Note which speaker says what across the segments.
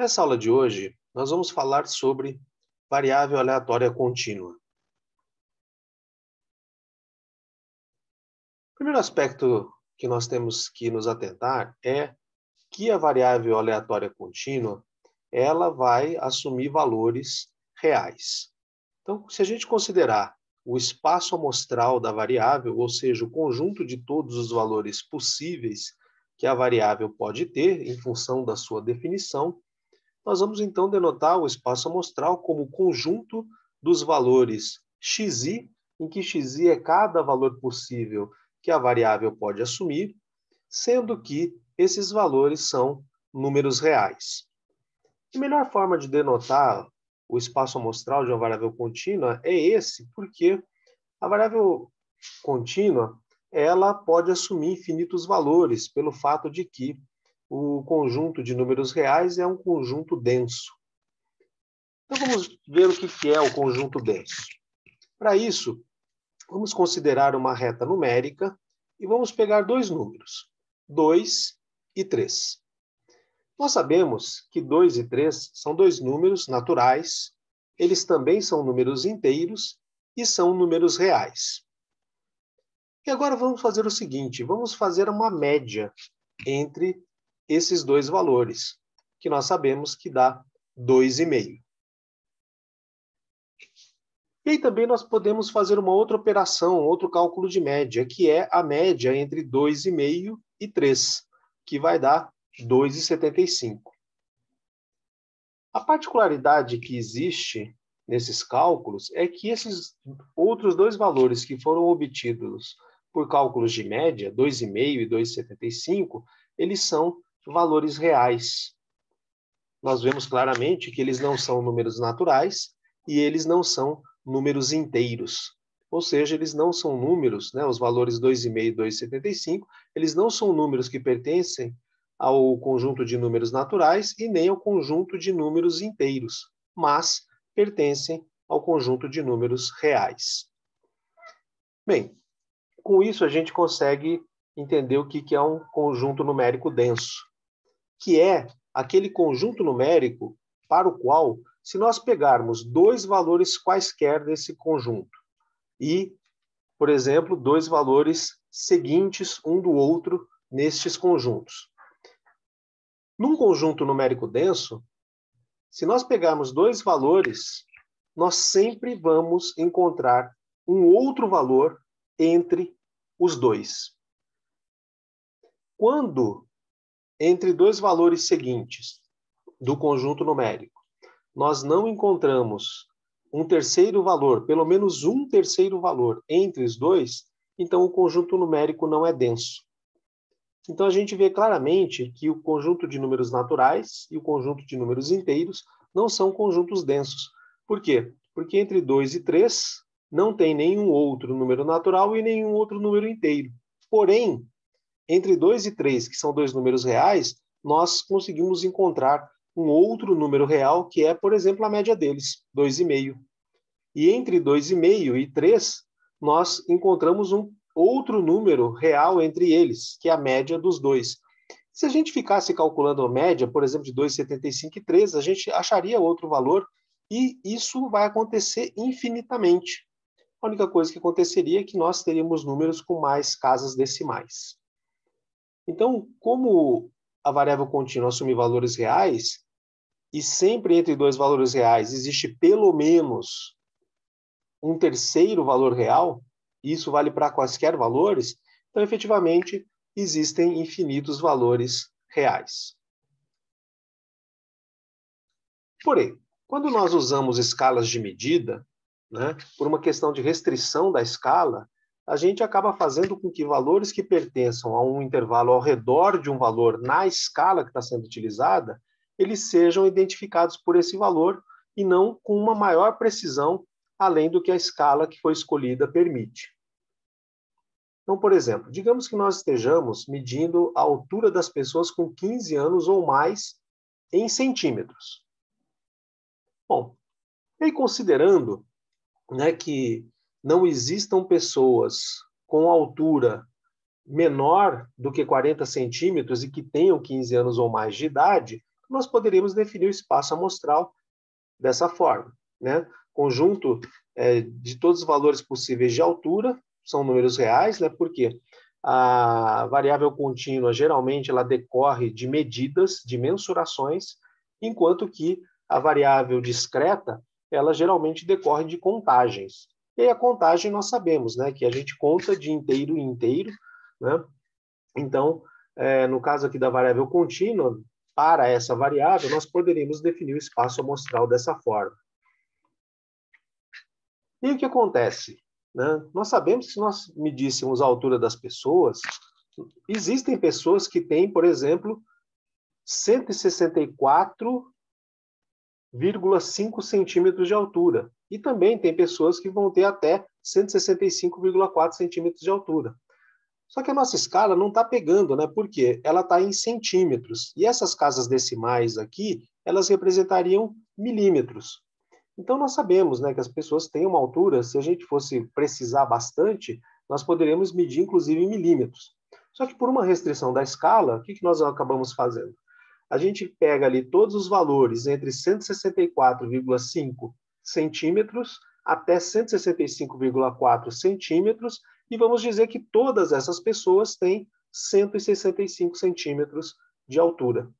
Speaker 1: Nessa aula de hoje, nós vamos falar sobre variável aleatória contínua. O primeiro aspecto que nós temos que nos atentar é que a variável aleatória contínua, ela vai assumir valores reais. Então, se a gente considerar o espaço amostral da variável, ou seja, o conjunto de todos os valores possíveis que a variável pode ter em função da sua definição, nós vamos então denotar o espaço amostral como o conjunto dos valores xi, em que xi é cada valor possível que a variável pode assumir, sendo que esses valores são números reais. A melhor forma de denotar o espaço amostral de uma variável contínua é esse, porque a variável contínua ela pode assumir infinitos valores, pelo fato de que o conjunto de números reais é um conjunto denso. Então, vamos ver o que é o conjunto denso. Para isso, vamos considerar uma reta numérica e vamos pegar dois números, 2 e 3. Nós sabemos que 2 e 3 são dois números naturais, eles também são números inteiros e são números reais. E agora vamos fazer o seguinte, vamos fazer uma média entre esses dois valores, que nós sabemos que dá 2,5. E aí também nós podemos fazer uma outra operação, outro cálculo de média, que é a média entre 2,5 e 3, que vai dar 2,75. A particularidade que existe nesses cálculos é que esses outros dois valores que foram obtidos por cálculos de média, 2,5 e 2,75, eles são valores reais. Nós vemos claramente que eles não são números naturais e eles não são números inteiros. Ou seja, eles não são números, os valores 2,5 e 2,75, eles não são números que pertencem ao conjunto de números naturais e nem ao conjunto de números inteiros, mas pertencem ao conjunto de números reais. Bem, com isso a gente consegue entender o que é um conjunto numérico denso, que é aquele conjunto numérico para o qual, se nós pegarmos dois valores quaisquer desse conjunto e, por exemplo, dois valores seguintes um do outro nestes conjuntos. Num conjunto numérico denso, se nós pegarmos dois valores, nós sempre vamos encontrar um outro valor entre os dois. Quando entre dois valores seguintes do conjunto numérico, nós não encontramos um terceiro valor, pelo menos um terceiro valor entre os dois, então o conjunto numérico não é denso. Então a gente vê claramente que o conjunto de números naturais e o conjunto de números inteiros não são conjuntos densos. Por quê? Porque entre 2 e 3 não tem nenhum outro número natural e nenhum outro número inteiro. Porém, entre 2 e 3, que são dois números reais, nós conseguimos encontrar um outro número real, que é, por exemplo, a média deles, 2,5. E entre 2,5 e 3, nós encontramos um outro número real entre eles, que é a média dos dois. Se a gente ficasse calculando a média, por exemplo, de 2,75 e 3, a gente acharia outro valor, e isso vai acontecer infinitamente. A única coisa que aconteceria é que nós teríamos números com mais casas decimais. Então, como a variável contínua assume valores reais, e sempre entre dois valores reais existe pelo menos um terceiro valor real, e isso vale para quaisquer valores, então, efetivamente, existem infinitos valores reais. Porém, quando nós usamos escalas de medida, por uma questão de restrição da escala, a gente acaba fazendo com que valores que pertençam a um intervalo ao redor de um valor na escala que está sendo utilizada, eles sejam identificados por esse valor e não com uma maior precisão, além do que a escala que foi escolhida permite. Então, por exemplo, digamos que nós estejamos medindo a altura das pessoas com 15 anos ou mais em centímetros. Bom, e considerando que não existam pessoas com altura menor do que 40 centímetros e que tenham 15 anos ou mais de idade, nós poderíamos definir o espaço amostral dessa forma, né? Conjunto de todos os valores possíveis de altura, são números reais, né? Porque a variável contínua, geralmente, ela decorre de medidas, de mensurações, enquanto que a variável discreta, ela geralmente decorre de contagens. E aí a contagem nós sabemos, né? Que a gente conta de inteiro em inteiro, né? Então, no caso aqui da variável contínua, para essa variável, nós poderíamos definir o espaço amostral dessa forma. E o que acontece? Né? Nós sabemos que se nós medíssemos a altura das pessoas, existem pessoas que têm, por exemplo, 164,5 centímetros de altura. E também tem pessoas que vão ter até 165,4 centímetros de altura. Só que a nossa escala não está pegando, né? Porque ela está em centímetros. E essas casas decimais aqui, elas representariam milímetros. Então, nós sabemos, né, que as pessoas têm uma altura, se a gente fosse precisar bastante, nós poderíamos medir, inclusive, em milímetros. Só que por uma restrição da escala, o que nós acabamos fazendo? A gente pega ali todos os valores entre 164,5 centímetros até 165,4 centímetros, e vamos dizer que todas essas pessoas têm 165 centímetros de altura.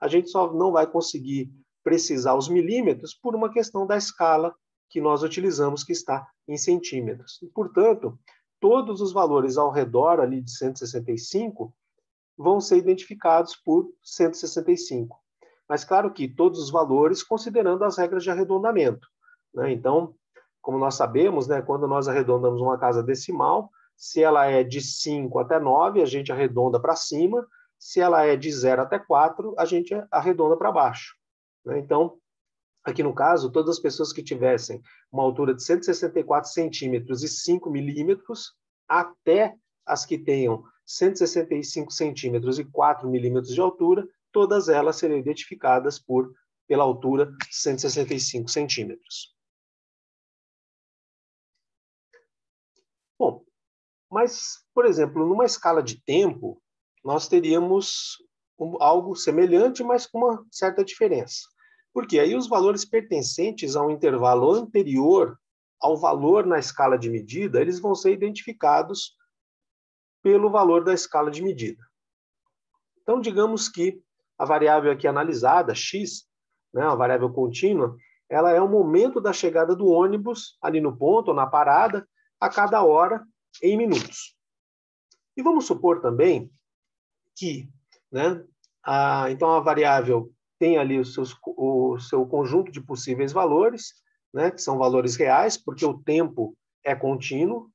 Speaker 1: A gente só não vai conseguir precisar os milímetros por uma questão da escala que nós utilizamos, que está em centímetros. E, portanto, todos os valores ao redor ali de 165 vão ser identificados por 165. Mas, claro que todos os valores considerando as regras de arredondamento, né? Então, como nós sabemos, né, quando nós arredondamos uma casa decimal, se ela é de 5 até 9, a gente arredonda para cima. Se ela é de 0 até 4, a gente arredonda para baixo. Né? Então, aqui no caso, todas as pessoas que tivessem uma altura de 164 centímetros e 5 milímetros, até as que tenham 165 centímetros e 4 milímetros de altura, todas elas seriam identificadas pela altura 165 centímetros. Bom, mas, por exemplo, numa escala de tempo, nós teríamos algo semelhante, mas com uma certa diferença. Porque aí os valores pertencentes a um intervalo anterior ao valor na escala de medida, eles vão ser identificados pelo valor da escala de medida. Então, digamos que a variável aqui analisada, x, né, a variável contínua, ela é o momento da chegada do ônibus ali no ponto ou na parada, a cada hora, em minutos. E vamos supor também que, né, então a variável tem ali o seu conjunto de possíveis valores, né, que são valores reais, porque o tempo é contínuo,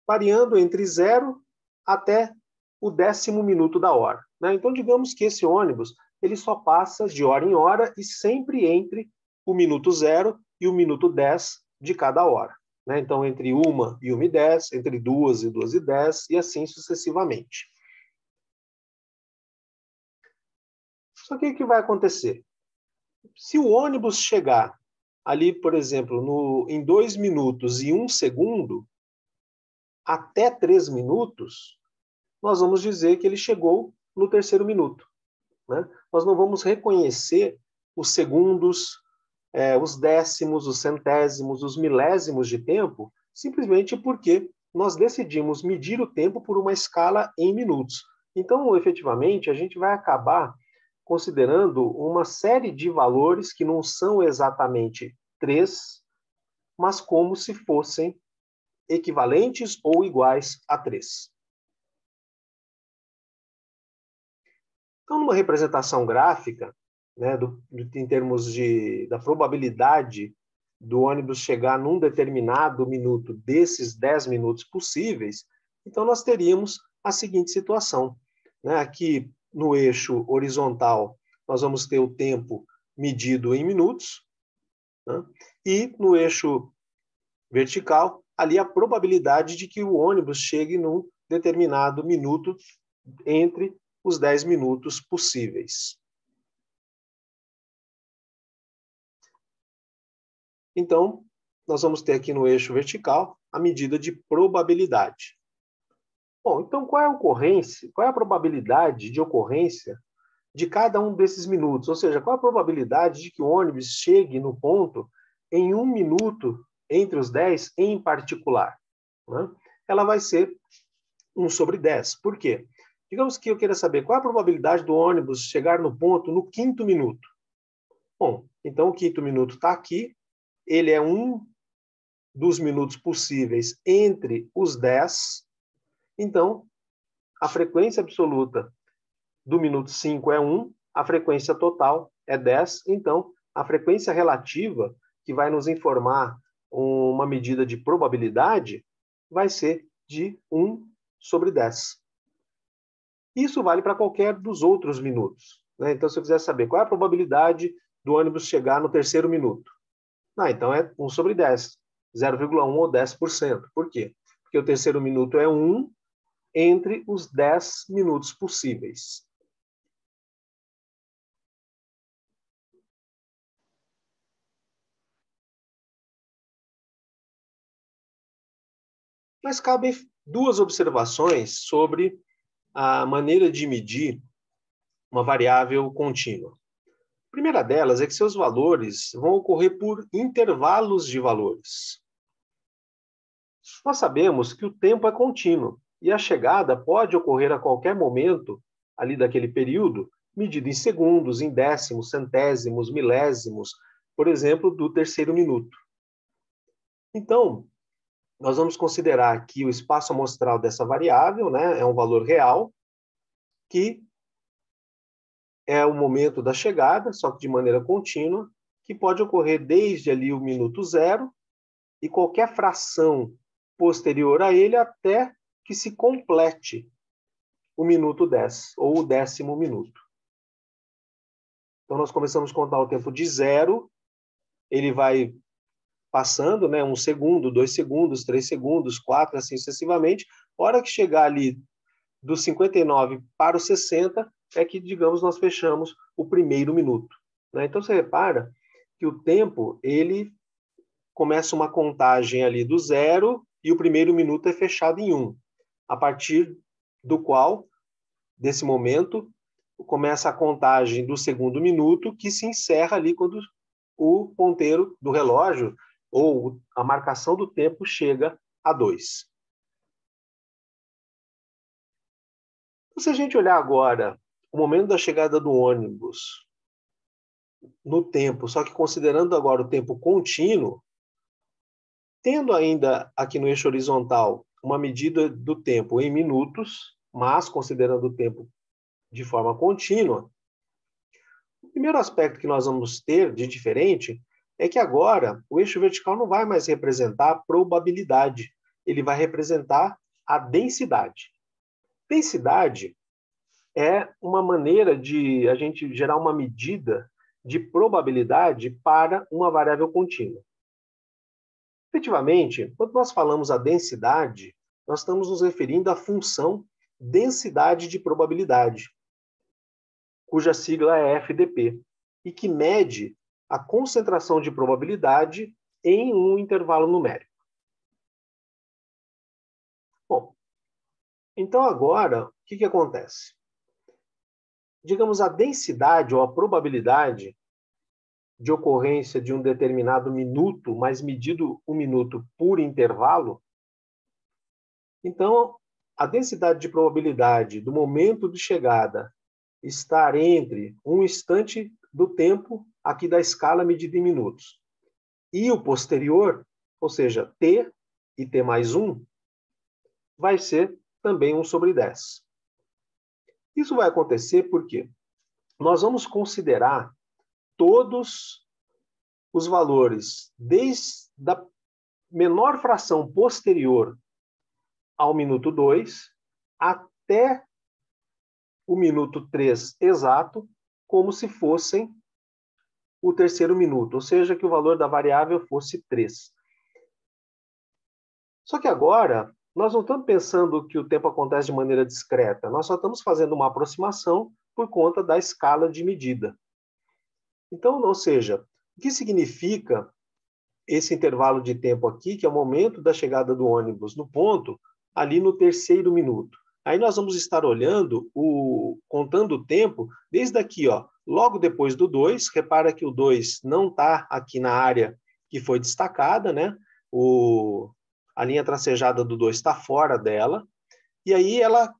Speaker 1: variando entre 0 até o 10º minuto da hora. Né? Então, digamos que esse ônibus ele só passa de hora em hora e sempre entre o minuto 0 e o minuto 10 de cada hora. Né? Então, entre 1 e 1h10, entre 2 e 2h10, e assim sucessivamente. Só que o que vai acontecer? Se o ônibus chegar ali, por exemplo, em 2 minutos e 1 segundo, até 3 minutos, nós vamos dizer que ele chegou no 3º minuto. Né? Nós não vamos reconhecer os segundos, os décimos, os centésimos, os milésimos de tempo, simplesmente porque nós decidimos medir o tempo por uma escala em minutos. Então, efetivamente, a gente vai acabar considerando uma série de valores que não são exatamente 3, mas como se fossem equivalentes ou iguais a 3. Então, numa representação gráfica, né, em termos da probabilidade do ônibus chegar num determinado minuto desses 10 minutos possíveis, então nós teríamos a seguinte situação. Né? Aqui no eixo horizontal, nós vamos ter o tempo medido em minutos, né? E no eixo vertical, ali a probabilidade de que o ônibus chegue num determinado minuto entre os 10 minutos possíveis. Então, nós vamos ter aqui no eixo vertical a medida de probabilidade. Bom, então qual é a ocorrência, qual é a probabilidade de ocorrência de cada um desses minutos, ou seja, qual a probabilidade de que o ônibus chegue no ponto em 1 minuto entre os 10 em particular, né? Ela vai ser 1 sobre 10. Por quê? Digamos que eu queira saber qual a probabilidade do ônibus chegar no ponto no 5º minuto. Bom, então o 5º minuto está aqui, ele é um dos minutos possíveis entre os 10, então a frequência absoluta do minuto 5 é 1, a frequência total é 10, então a frequência relativa, que vai nos informar uma medida de probabilidade, vai ser de 1 sobre 10. Isso vale para qualquer dos outros minutos, né? Então, se eu quiser saber qual é a probabilidade do ônibus chegar no 3º minuto, então é 1 sobre 10, 0,1 ou 10%. Por quê? Porque o 3º minuto é 1 entre os 10 minutos possíveis. Mas cabem 2 observações sobre a maneira de medir uma variável contínua. A primeira delas é que seus valores vão ocorrer por intervalos de valores. Nós sabemos que o tempo é contínuo e a chegada pode ocorrer a qualquer momento ali daquele período, medido em segundos, em décimos, centésimos, milésimos, por exemplo, do 3º minuto. Então, nós vamos considerar que o espaço amostral dessa variável, né, é um valor real, que é o momento da chegada, só que de maneira contínua, que pode ocorrer desde ali o minuto 0 e qualquer fração posterior a ele até que se complete o minuto 10, ou o 10º minuto. Então, nós começamos a contar o tempo de 0, ele vai passando, né, 1 segundo, 2 segundos, 3 segundos, 4, assim sucessivamente. A hora que chegar ali do 59 para o 60, é que, digamos, nós fechamos o 1º minuto, né? Então, você repara que o tempo, ele começa uma contagem ali do 0 e o 1º minuto é fechado em 1, a partir do qual, desse momento, começa a contagem do 2º minuto, que se encerra ali quando o ponteiro do relógio ou a marcação do tempo chega a 2. Se a gente olhar agora o momento da chegada do ônibus no tempo, só que considerando agora o tempo contínuo, tendo ainda aqui no eixo horizontal uma medida do tempo em minutos, mas considerando o tempo de forma contínua, o primeiro aspecto que nós vamos ter de diferente é que agora o eixo vertical não vai mais representar a probabilidade, ele vai representar a densidade. Densidade é uma maneira de a gente gerar uma medida de probabilidade para uma variável contínua. Efetivamente, quando nós falamos a densidade, nós estamos nos referindo à função densidade de probabilidade, cuja sigla é FDP, e que mede a concentração de probabilidade em um intervalo numérico. Bom, então agora, o que acontece? Digamos, a densidade ou a probabilidade de ocorrência de um determinado minuto, mas medido um minuto por intervalo, então, a densidade de probabilidade do momento de chegada estar entre um instante do tempo aqui da escala medida em minutos e o posterior, ou seja, t e t mais 1, vai ser também 1 sobre 10. Isso vai acontecer porque nós vamos considerar todos os valores, desde a menor fração posterior ao minuto 2 até o minuto 3 exato, como se fossem o 3º minuto, ou seja, que o valor da variável fosse 3. Só que agora, nós não estamos pensando que o tempo acontece de maneira discreta, nós só estamos fazendo uma aproximação por conta da escala de medida. Então, ou seja, o que significa esse intervalo de tempo aqui, que é o momento da chegada do ônibus no ponto, ali no 3º minuto? Aí nós vamos estar olhando, contando o tempo, desde aqui, ó, logo depois do 2, repara que o 2 não está aqui na área que foi destacada, né? A linha tracejada do 2 está fora dela, e aí ela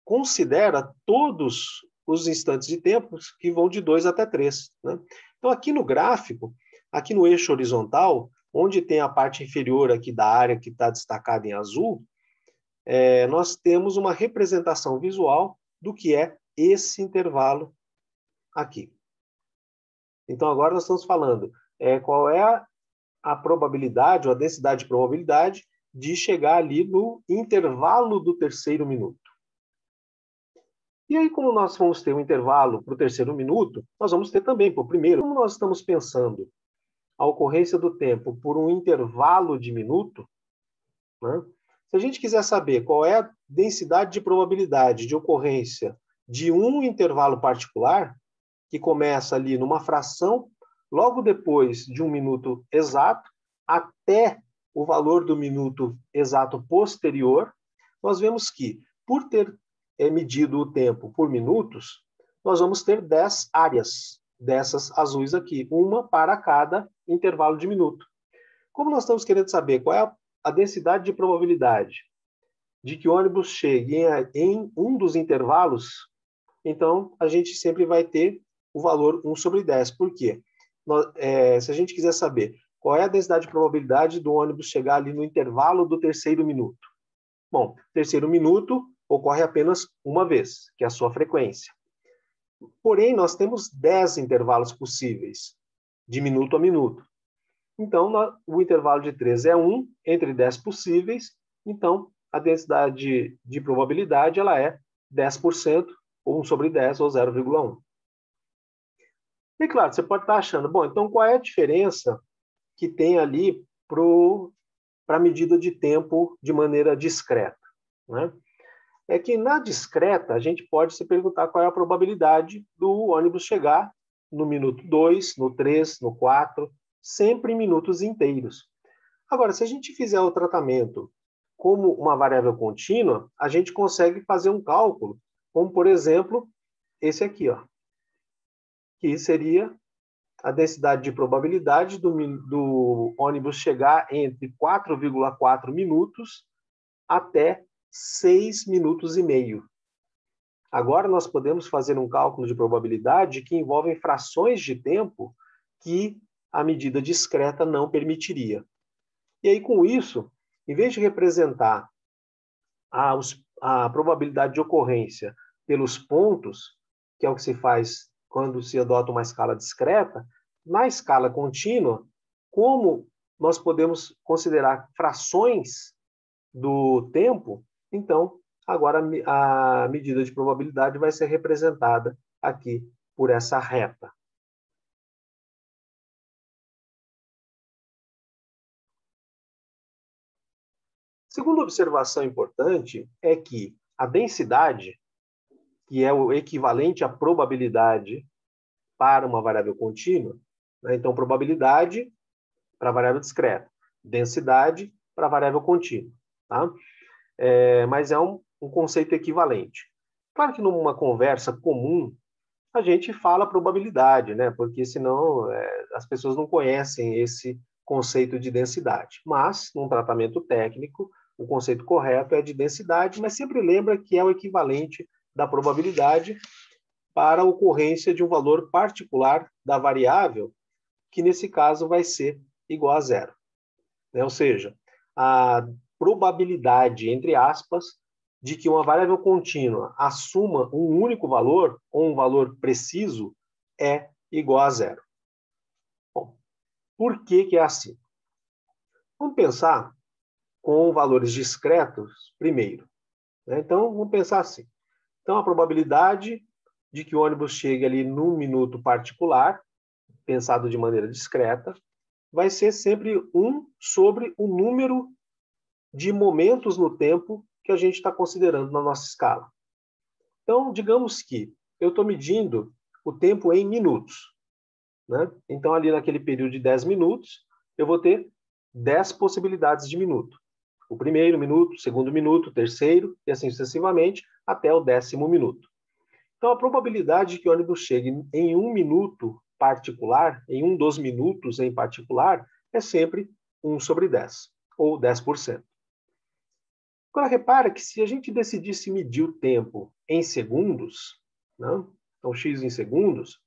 Speaker 1: considera todos os instantes de tempo que vão de 2 até 3. Né? Então, aqui no gráfico, aqui no eixo horizontal, onde tem a parte inferior aqui da área que está destacada em azul, nós temos uma representação visual do que é esse intervalo aqui. Então, agora nós estamos falando qual é a probabilidade, ou a densidade de probabilidade de chegar ali no intervalo do terceiro minuto. E aí, como nós vamos ter um intervalo para o terceiro minuto, nós vamos ter também para o primeiro. Como nós estamos pensando a ocorrência do tempo por um intervalo de minuto, né? Se a gente quiser saber qual é a densidade de probabilidade de ocorrência de um intervalo particular, que começa ali numa fração, logo depois de um minuto exato, até o valor do minuto exato posterior, nós vemos que, por ter medido o tempo por minutos, nós vamos ter 10 áreas dessas azuis aqui, uma para cada intervalo de minuto. Como nós estamos querendo saber qual é a densidade de probabilidade de que o ônibus chegue em um dos intervalos, então a gente sempre vai ter o valor 1 sobre 10. Por quê? Se a gente quiser saber qual é a densidade de probabilidade do ônibus chegar ali no intervalo do terceiro minuto. Bom, terceiro minuto ocorre apenas uma vez, que é a sua frequência. Porém, nós temos 10 intervalos possíveis, de minuto a minuto. Então, o intervalo de 3 é 1, entre 10 possíveis, então a densidade de probabilidade ela é 10%, ou 1 sobre 10, ou 0,1. E claro, você pode estar achando, bom, então qual é a diferença que tem ali para a medida de tempo de maneira discreta? Né? É que na discreta, a gente pode se perguntar qual é a probabilidade do ônibus chegar no minuto 2, no 3, no 4, sempre em minutos inteiros. Agora, se a gente fizer o tratamento como uma variável contínua, a gente consegue fazer um cálculo, como, por exemplo, esse aqui, ó, que seria a densidade de probabilidade do ônibus chegar entre 4,4 minutos até 6 minutos e meio. Agora nós podemos fazer um cálculo de probabilidade que envolve frações de tempo que a medida discreta não permitiria. E aí, com isso, em vez de representar a probabilidade de ocorrência pelos pontos, que é o que se faz quando se adota uma escala discreta, na escala contínua, como nós podemos considerar frações do tempo, então, agora a medida de probabilidade vai ser representada aqui por essa reta. Segunda observação importante é que a densidade, que é o equivalente à probabilidade para uma variável contínua, né? Então, probabilidade para variável discreta, densidade para variável contínua. Tá? Mas é um conceito equivalente. Claro que numa conversa comum, a gente fala probabilidade, né? Porque senão as pessoas não conhecem esse conceito de densidade. Mas, num tratamento técnico, o conceito correto é de densidade, mas sempre lembra que é o equivalente da probabilidade para a ocorrência de um valor particular da variável, que nesse caso vai ser igual a zero. Né? Ou seja, a probabilidade, entre aspas, de que uma variável contínua assuma um único valor, ou um valor preciso, é igual a zero. Bom, por que é assim? Vamos pensar com valores discretos primeiro. Né? Então, vamos pensar assim. Então, a probabilidade de que o ônibus chegue ali num minuto particular, pensado de maneira discreta, vai ser sempre 1 sobre o número de momentos no tempo que a gente está considerando na nossa escala. Então, digamos que eu estou medindo o tempo em minutos. Né? Então, ali naquele período de 10 minutos, eu vou ter 10 possibilidades de minuto. O primeiro minuto, o segundo minuto, o terceiro, e assim sucessivamente, até o 10º minuto. Então, a probabilidade de que o ônibus chegue em um minuto particular, em um dos minutos em particular, é sempre 1/10, ou 10%. Agora, repara que se a gente decidisse medir o tempo em segundos, né? Então, x em segundos,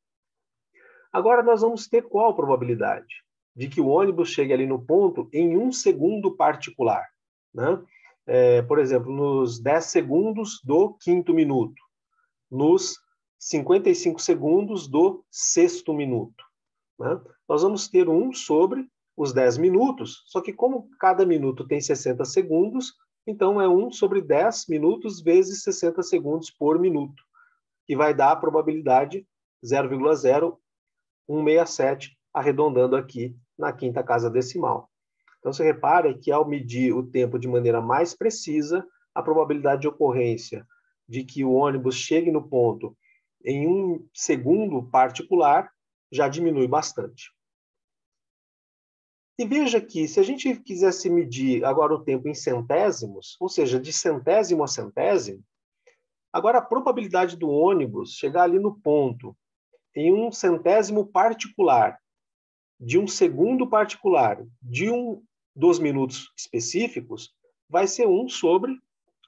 Speaker 1: agora nós vamos ter qual probabilidade? De que o ônibus chegue ali no ponto em 1 segundo particular, né? Por exemplo, nos 10 segundos do 5º minuto, nos 55 segundos do 6º minuto, né? Nós vamos ter 1 sobre os 10 minutos, só que como cada minuto tem 60 segundos, então é 1 sobre 10 minutos vezes 60 segundos por minuto, que vai dar a probabilidade 0,0167, arredondando aqui na quinta casa decimal. Então, você repara que ao medir o tempo de maneira mais precisa, a probabilidade de ocorrência de que o ônibus chegue no ponto em 1 segundo particular já diminui bastante. E veja que, se a gente quisesse medir agora o tempo em centésimos, ou seja, de centésimo a centésimo, agora a probabilidade do ônibus chegar ali no ponto em 1 centésimo particular, de 1 segundo particular, de um dos minutos específicos, vai ser 1 sobre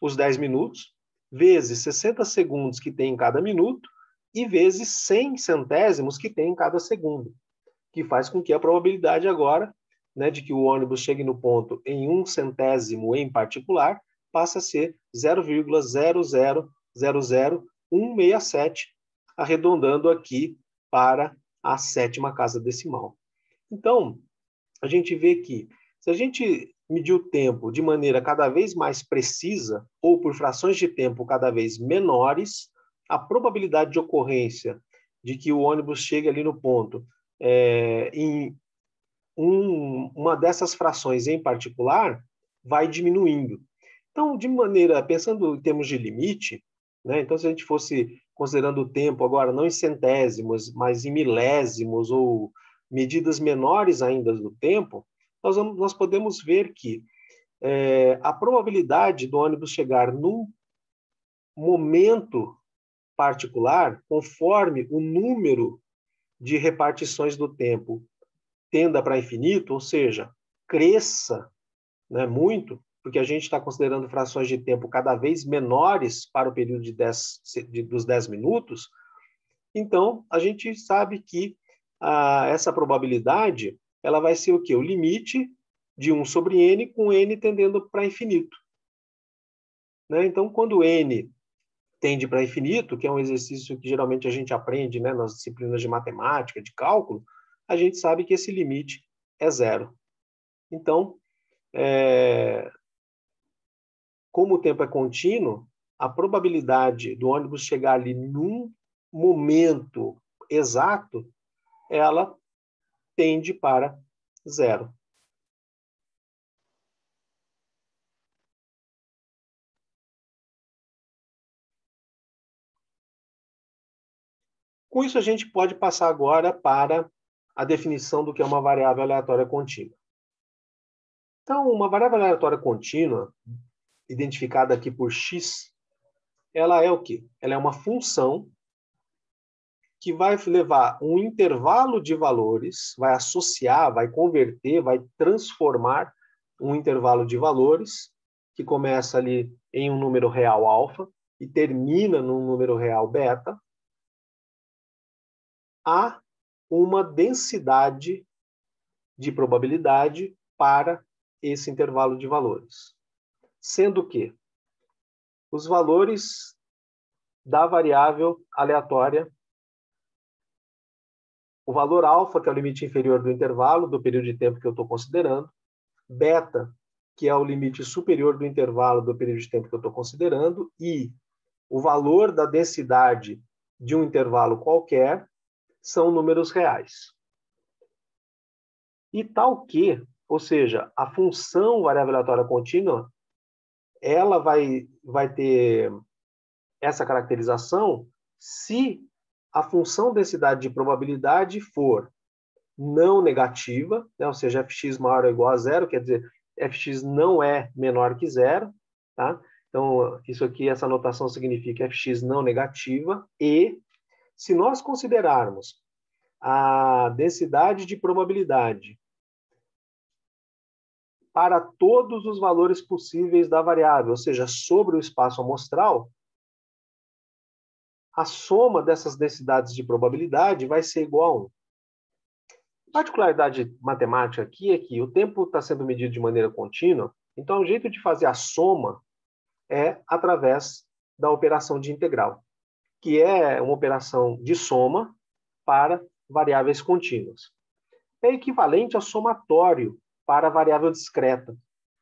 Speaker 1: os 10 minutos, vezes 60 segundos que tem em cada minuto, e vezes 100 centésimos que tem em cada segundo, que faz com que a probabilidade agora, né, de que o ônibus chegue no ponto em 1 centésimo em particular, passa a ser 0,0000167, arredondando aqui para a 7ª casa decimal. Então, a gente vê que, se a gente medir o tempo de maneira cada vez mais precisa, ou por frações de tempo cada vez menores, a probabilidade de ocorrência de que o ônibus chegue ali no ponto em uma dessas frações em particular vai diminuindo. Então, pensando em termos de limite, né, então se a gente fosse considerando o tempo agora não em centésimos, mas em milésimos ou medidas menores ainda do tempo, nós podemos ver que a probabilidade do ônibus chegar num momento particular, conforme o número de repartições do tempo tenda para infinito, ou seja, cresça, né, muito, porque a gente está considerando frações de tempo cada vez menores para o período dos 10 minutos, então a gente sabe que essa probabilidade ela vai ser o quê? O limite de 1 sobre n, com n tendendo para infinito. Né? Então, quando n tende para infinito, que é um exercício que geralmente a gente aprende, né, nas disciplinas de matemática, de cálculo, a gente sabe que esse limite é 0. Então, como o tempo é contínuo, a probabilidade do ônibus chegar ali num momento exato, ela tende para 0. Com isso, a gente pode passar agora para a definição do que é uma variável aleatória contínua. Então, uma variável aleatória contínua, identificada aqui por x, ela é o quê? Ela é uma função que vai levar um intervalo de valores, vai associar, vai converter, vai transformar um intervalo de valores, que começa ali em um número real alfa e termina num número real beta, a uma densidade de probabilidade para esse intervalo de valores. Sendo que os valores da variável aleatória, o valor alfa, que é o limite inferior do intervalo, do período de tempo que eu estou considerando, beta, que é o limite superior do intervalo do período de tempo que eu estou considerando, e o valor da densidade de um intervalo qualquer, são números reais. E tal que, ou seja, a função variável aleatória contínua, ela vai ter essa caracterização se a função densidade de probabilidade for não negativa, né, ou seja, fx maior ou igual a 0, quer dizer, fx não é menor que zero, tá? Então, isso aqui, essa notação significa fx não negativa, e se nós considerarmos a densidade de probabilidade para todos os valores possíveis da variável, ou seja, sobre o espaço amostral, a soma dessas densidades de probabilidade vai ser igual a 1. A particularidade matemática aqui é que o tempo está sendo medido de maneira contínua, então o jeito de fazer a soma é através da operação de integral, que é uma operação de soma para variáveis contínuas. É equivalente ao somatório para a variável discreta,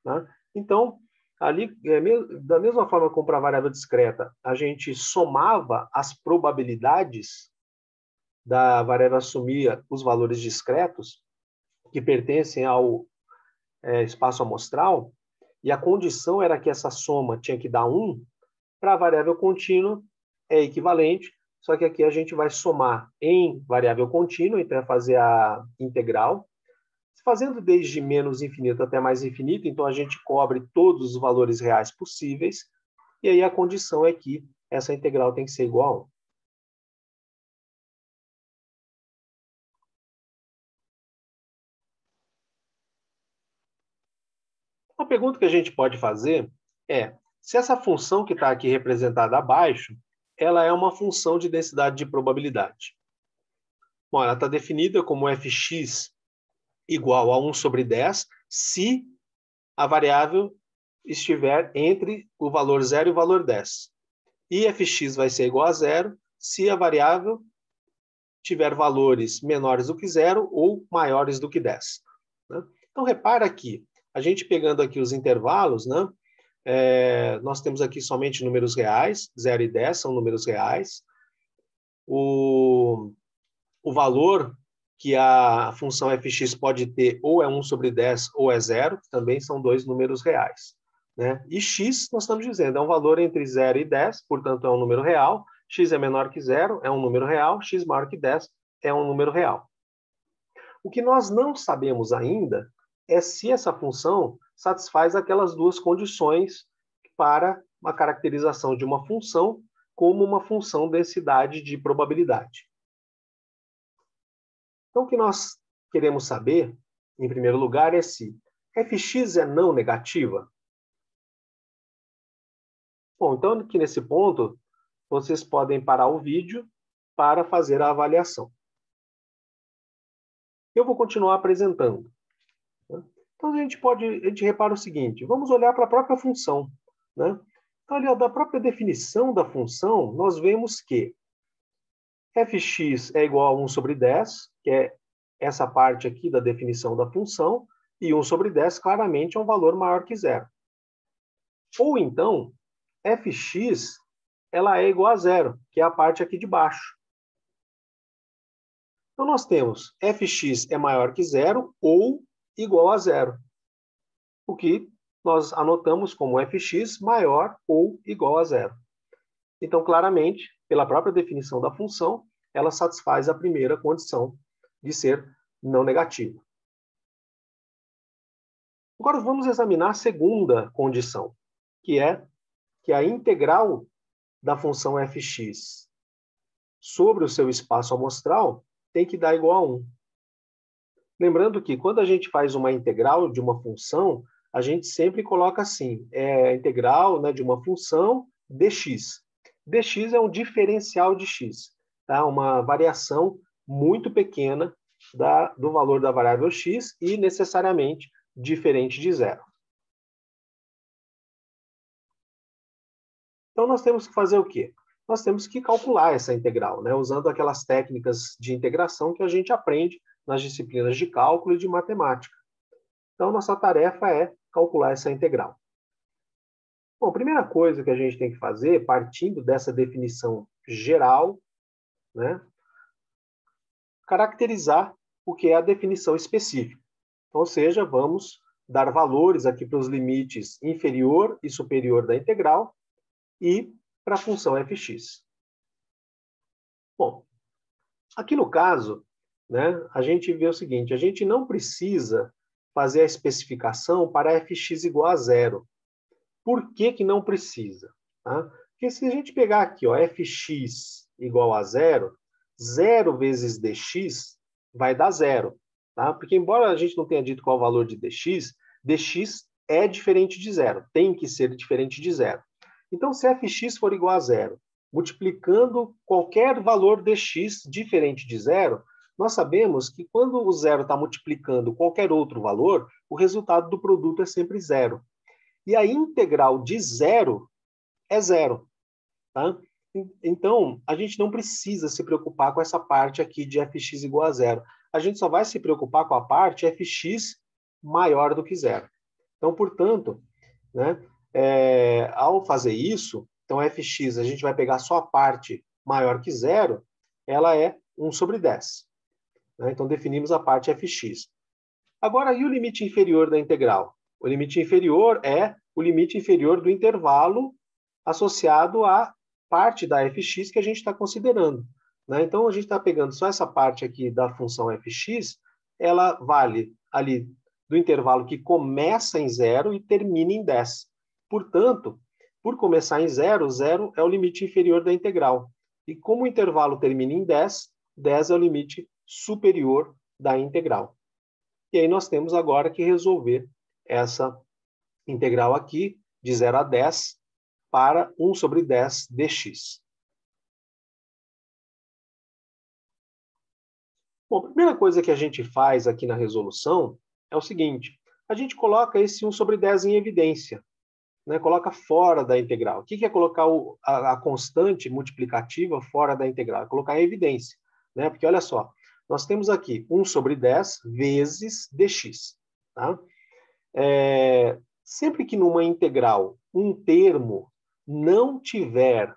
Speaker 1: né? Então, ali, da mesma forma como para a variável discreta, a gente somava as probabilidades da variável assumir os valores discretos que pertencem ao espaço amostral, e a condição era que essa soma tinha que dar 1, para a variável contínua é equivalente, só que aqui a gente vai somar em variável contínua, então é fazer a integral, fazendo desde menos infinito até mais infinito, então a gente cobre todos os valores reais possíveis, e aí a condição é que essa integral tem que ser igual a 1. Uma pergunta que a gente pode fazer é, se essa função que está aqui representada abaixo, ela é uma função de densidade de probabilidade. Bom, ela está definida como fx igual a 1 sobre 10, se a variável estiver entre o valor 0 e o valor 10. E fx vai ser igual a 0 se a variável tiver valores menores do que 0 ou maiores do que 10. Né? Então, repara aqui, a gente pegando aqui os intervalos, né? Nós temos aqui somente números reais, 0 e 10 são números reais. O valor que a função fx pode ter ou é 1 sobre 10 ou é 0, também são dois números reais. Né? E x, nós estamos dizendo, é um valor entre 0 e 10, portanto é um número real. X é menor que 0, é um número real. X maior que 10 é um número real. O que nós não sabemos ainda é se essa função satisfaz aquelas duas condições para uma caracterização de uma função como uma função densidade de probabilidade. Então, o que nós queremos saber, em primeiro lugar, é se fx é não negativa. Bom, então, aqui nesse ponto, vocês podem parar o vídeo para fazer a avaliação. Eu vou continuar apresentando. Então, a gente repara o seguinte, vamos olhar para a própria função. Né? Então, ali, da própria definição da função, nós vemos que fx é igual a 1 sobre 10, que é essa parte aqui da definição da função, e 1 sobre 10 claramente é um valor maior que 0. Ou então, fx ela é igual a 0, que é a parte aqui de baixo. Então, nós temos fx é maior que 0 ou igual a 0, o que nós anotamos como fx maior ou igual a 0. Então, claramente, pela própria definição da função, ela satisfaz a primeira condição de ser não negativa. Agora vamos examinar a segunda condição, que é que a integral da função fx sobre o seu espaço amostral tem que dar igual a 1. Lembrando que quando a gente faz uma integral de uma função, a gente sempre coloca assim, a integral, né, de uma função dx. dx é um diferencial de x, tá? Uma variação muito pequena do valor da variável x e necessariamente diferente de 0. Então, nós temos que fazer o quê? Nós temos que calcular essa integral, né? Usando aquelas técnicas de integração que a gente aprende nas disciplinas de cálculo e de matemática. Então, nossa tarefa é calcular essa integral. Bom, a primeira coisa que a gente tem que fazer, partindo dessa definição geral, né? Caracterizar o que é a definição específica. Então, ou seja, vamos dar valores aqui para os limites inferior e superior da integral e para a função fx. Bom, aqui no caso, né, a gente vê o seguinte, a gente não precisa fazer a especificação para fx igual a zero. Por que que não precisa? Tá? Porque se a gente pegar aqui, ó, fx igual a zero, 0 vezes dx vai dar zero. Tá? Porque embora a gente não tenha dito qual é o valor de dx, dx é diferente de zero, tem que ser diferente de zero. Então, se fx for igual a zero, multiplicando qualquer valor dx diferente de zero, nós sabemos que quando o zero está multiplicando qualquer outro valor, o resultado do produto é sempre zero. E a integral de zero é zero. Tá? Então, a gente não precisa se preocupar com essa parte aqui de fx igual a zero. A gente só vai se preocupar com a parte fx maior do que zero. Então, portanto, né, ao fazer isso, então fx, a gente vai pegar só a parte maior que zero, ela é 1 sobre 10. Né? Então, definimos a parte fx. Agora, e o limite inferior da integral? O limite inferior é o limite inferior do intervalo associado à parte da fx que a gente está considerando. Né? Então, a gente está pegando só essa parte aqui da função fx, ela vale ali do intervalo que começa em 0 e termina em 10. Portanto, por começar em 0, 0 é o limite inferior da integral. E como o intervalo termina em 10, 10 é o limite superior da integral. E aí nós temos agora que resolver essa integral aqui, de 0 a 10, para 1 sobre 10 dx. Bom, a primeira coisa que a gente faz aqui na resolução é o seguinte: a gente coloca esse 1 sobre 10 em evidência, né? Coloca fora da integral. O que é colocar a constante multiplicativa fora da integral? É colocar em evidência, né? Porque olha só, nós temos aqui 1 sobre 10 vezes dx. Tá? Sempre que numa integral um termo não tiver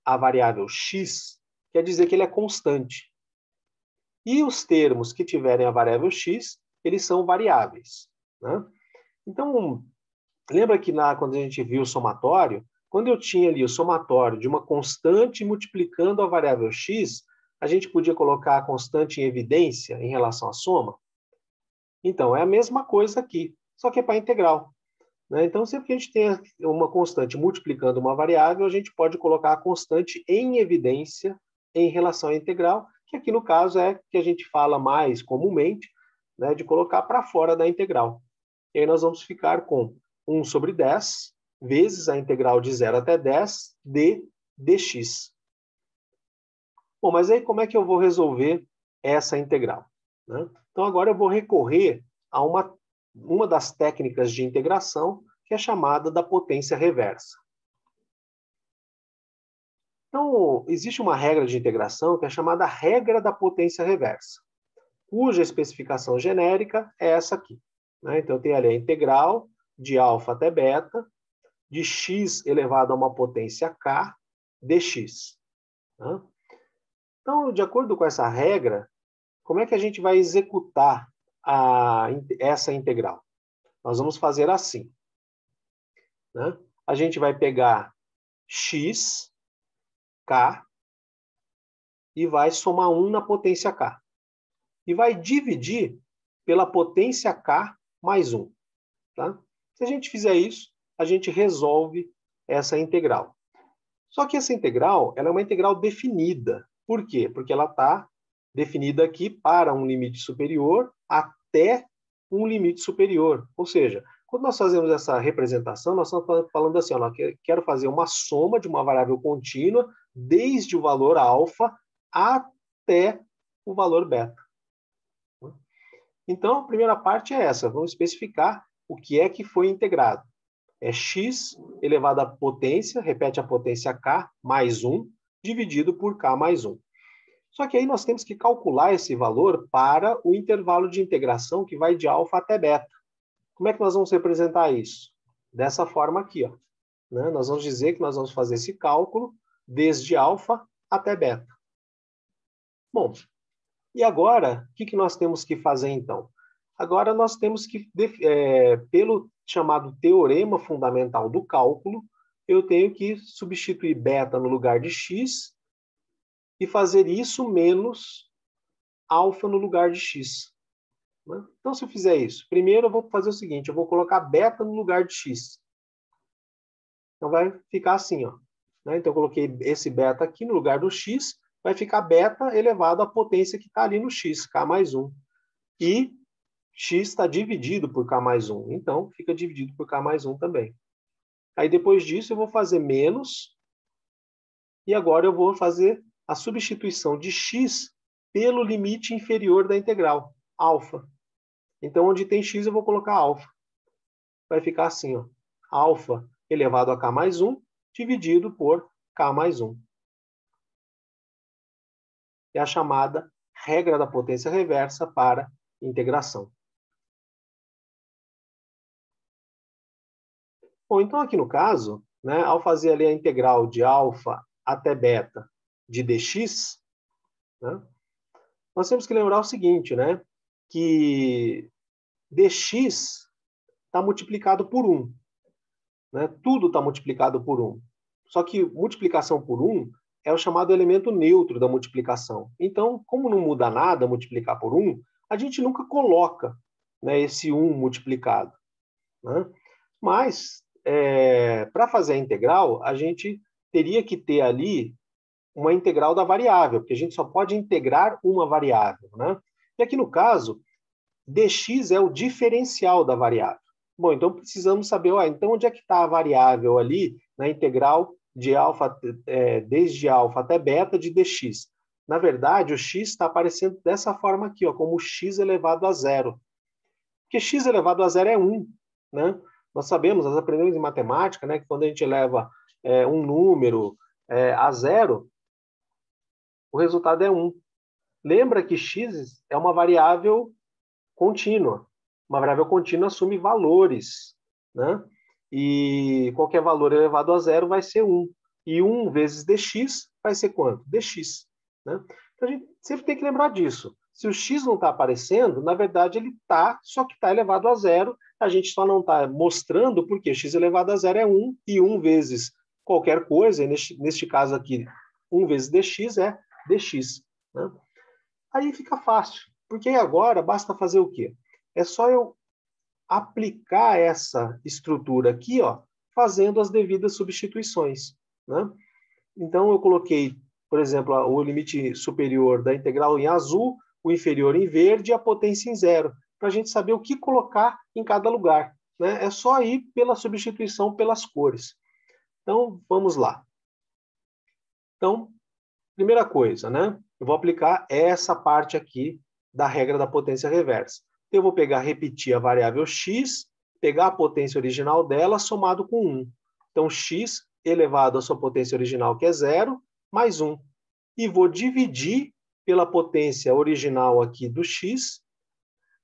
Speaker 1: a variável x, quer dizer que ele é constante. E os termos que tiverem a variável x, eles são variáveis. Né? Então, lembra que quando a gente viu o somatório, quando eu tinha ali o somatório de uma constante multiplicando a variável x, a gente podia colocar a constante em evidência em relação à soma? Então, é a mesma coisa aqui, só que é para integral. Né? Então, sempre que a gente tem uma constante multiplicando uma variável, a gente pode colocar a constante em evidência em relação à integral, que aqui no caso é que a gente fala mais comumente, né, de colocar para fora da integral. E aí nós vamos ficar com 1 sobre 10 vezes a integral de 0 até 10 de dx. Bom, mas aí como é que eu vou resolver essa integral? Né? Então, agora eu vou recorrer a uma das técnicas de integração, que é chamada da potência reversa. Então, existe uma regra de integração que é chamada regra da potência reversa, cuja especificação genérica é essa aqui. Né? Então, eu tenho ali a integral de alfa até beta, de x elevado a uma potência k, dx. Né? Então, de acordo com essa regra, como é que a gente vai executar essa integral? Nós vamos fazer assim. Né? A gente vai pegar x, k, e vai somar 1 na potência k. E vai dividir pela potência k mais 1. Tá? Se a gente fizer isso, a gente resolve essa integral. Só que essa integral ela é uma integral definida. Por quê? Porque ela está definida aqui para um limite superior até um limite superior. Ou seja, quando nós fazemos essa representação, nós estamos falando assim, ó, quero fazer uma soma de uma variável contínua desde o valor alfa até o valor beta. Então, a primeira parte é essa. Vamos especificar o que é que foi integrado. É x elevado à potência, repete a potência k, mais 1, dividido por k mais 1. Só que aí nós temos que calcular esse valor para o intervalo de integração que vai de alfa até beta. Como é que nós vamos representar isso? Dessa forma aqui, ó. Né? Nós vamos dizer que nós vamos fazer esse cálculo desde alfa até beta. Bom, e agora, o que nós temos que fazer então? Agora nós temos que, pelo chamado teorema fundamental do cálculo, eu tenho que substituir beta no lugar de x e fazer isso menos alfa no lugar de x. né? Então, se eu fizer isso, primeiro eu vou fazer o seguinte, eu vou colocar beta no lugar de x. Então, vai ficar assim, ó, né? Então, eu coloquei esse beta aqui no lugar do x, vai ficar beta elevado à potência que está ali no x, k mais 1. E x está dividido por k mais 1, então fica dividido por k mais 1 também. Aí, depois disso, eu vou fazer menos, e agora eu vou fazer a substituição de x pelo limite inferior da integral, alfa. Então, onde tem x, eu vou colocar alfa. Vai ficar assim, ó, alfa elevado a k mais 1, dividido por k mais 1. É a chamada regra da potência reversa para integração. Bom, então aqui no caso, né, ao fazer ali a integral de alfa até beta de dx, né, nós temos que lembrar o seguinte, né, que dx está multiplicado por 1. Né? Tudo está multiplicado por 1. Só que multiplicação por 1 é o chamado elemento neutro da multiplicação. Então, como não muda nada multiplicar por 1, a gente nunca coloca, né, esse 1 multiplicado. Né? Mas, para fazer a integral, a gente teria que ter ali uma integral da variável, porque a gente só pode integrar uma variável. Né? E aqui no caso, dx é o diferencial da variável. Bom, então precisamos saber, então onde é que está a variável ali na integral de alfa, desde alfa até beta de dx? Na verdade, o x está aparecendo dessa forma aqui, ó, como x elevado a zero. Porque x elevado a zero é 1. Né? Nós sabemos, nós aprendemos em matemática, né, que quando a gente eleva um número a zero, o resultado é 1. Lembra que x é uma variável contínua. Uma variável contínua assume valores, né? E qualquer valor elevado a zero vai ser 1. E 1 vezes dx vai ser quanto? Dx. Né? Então, a gente sempre tem que lembrar disso. Se o x não está aparecendo, na verdade ele está, só que está elevado a zero. A gente só não está mostrando porque x elevado a zero é 1, e 1 vezes qualquer coisa, e neste caso aqui, 1 vezes dx é dx. Né? Aí fica fácil, porque agora basta fazer o quê? É só eu aplicar essa estrutura aqui, ó, fazendo as devidas substituições. Né? Então, eu coloquei, por exemplo, o limite superior da integral em azul, o inferior em verde e a potência em zero, para a gente saber o que colocar em cada lugar. Né? É só ir pela substituição pelas cores. Então, vamos lá. Então, primeira coisa, né? Eu vou aplicar essa parte aqui da regra da potência reversa. Eu vou repetir a variável x, pegar a potência original dela somado com 1. Então, x elevado à sua potência original, que é 0, mais 1. E vou dividir pela potência original aqui do x,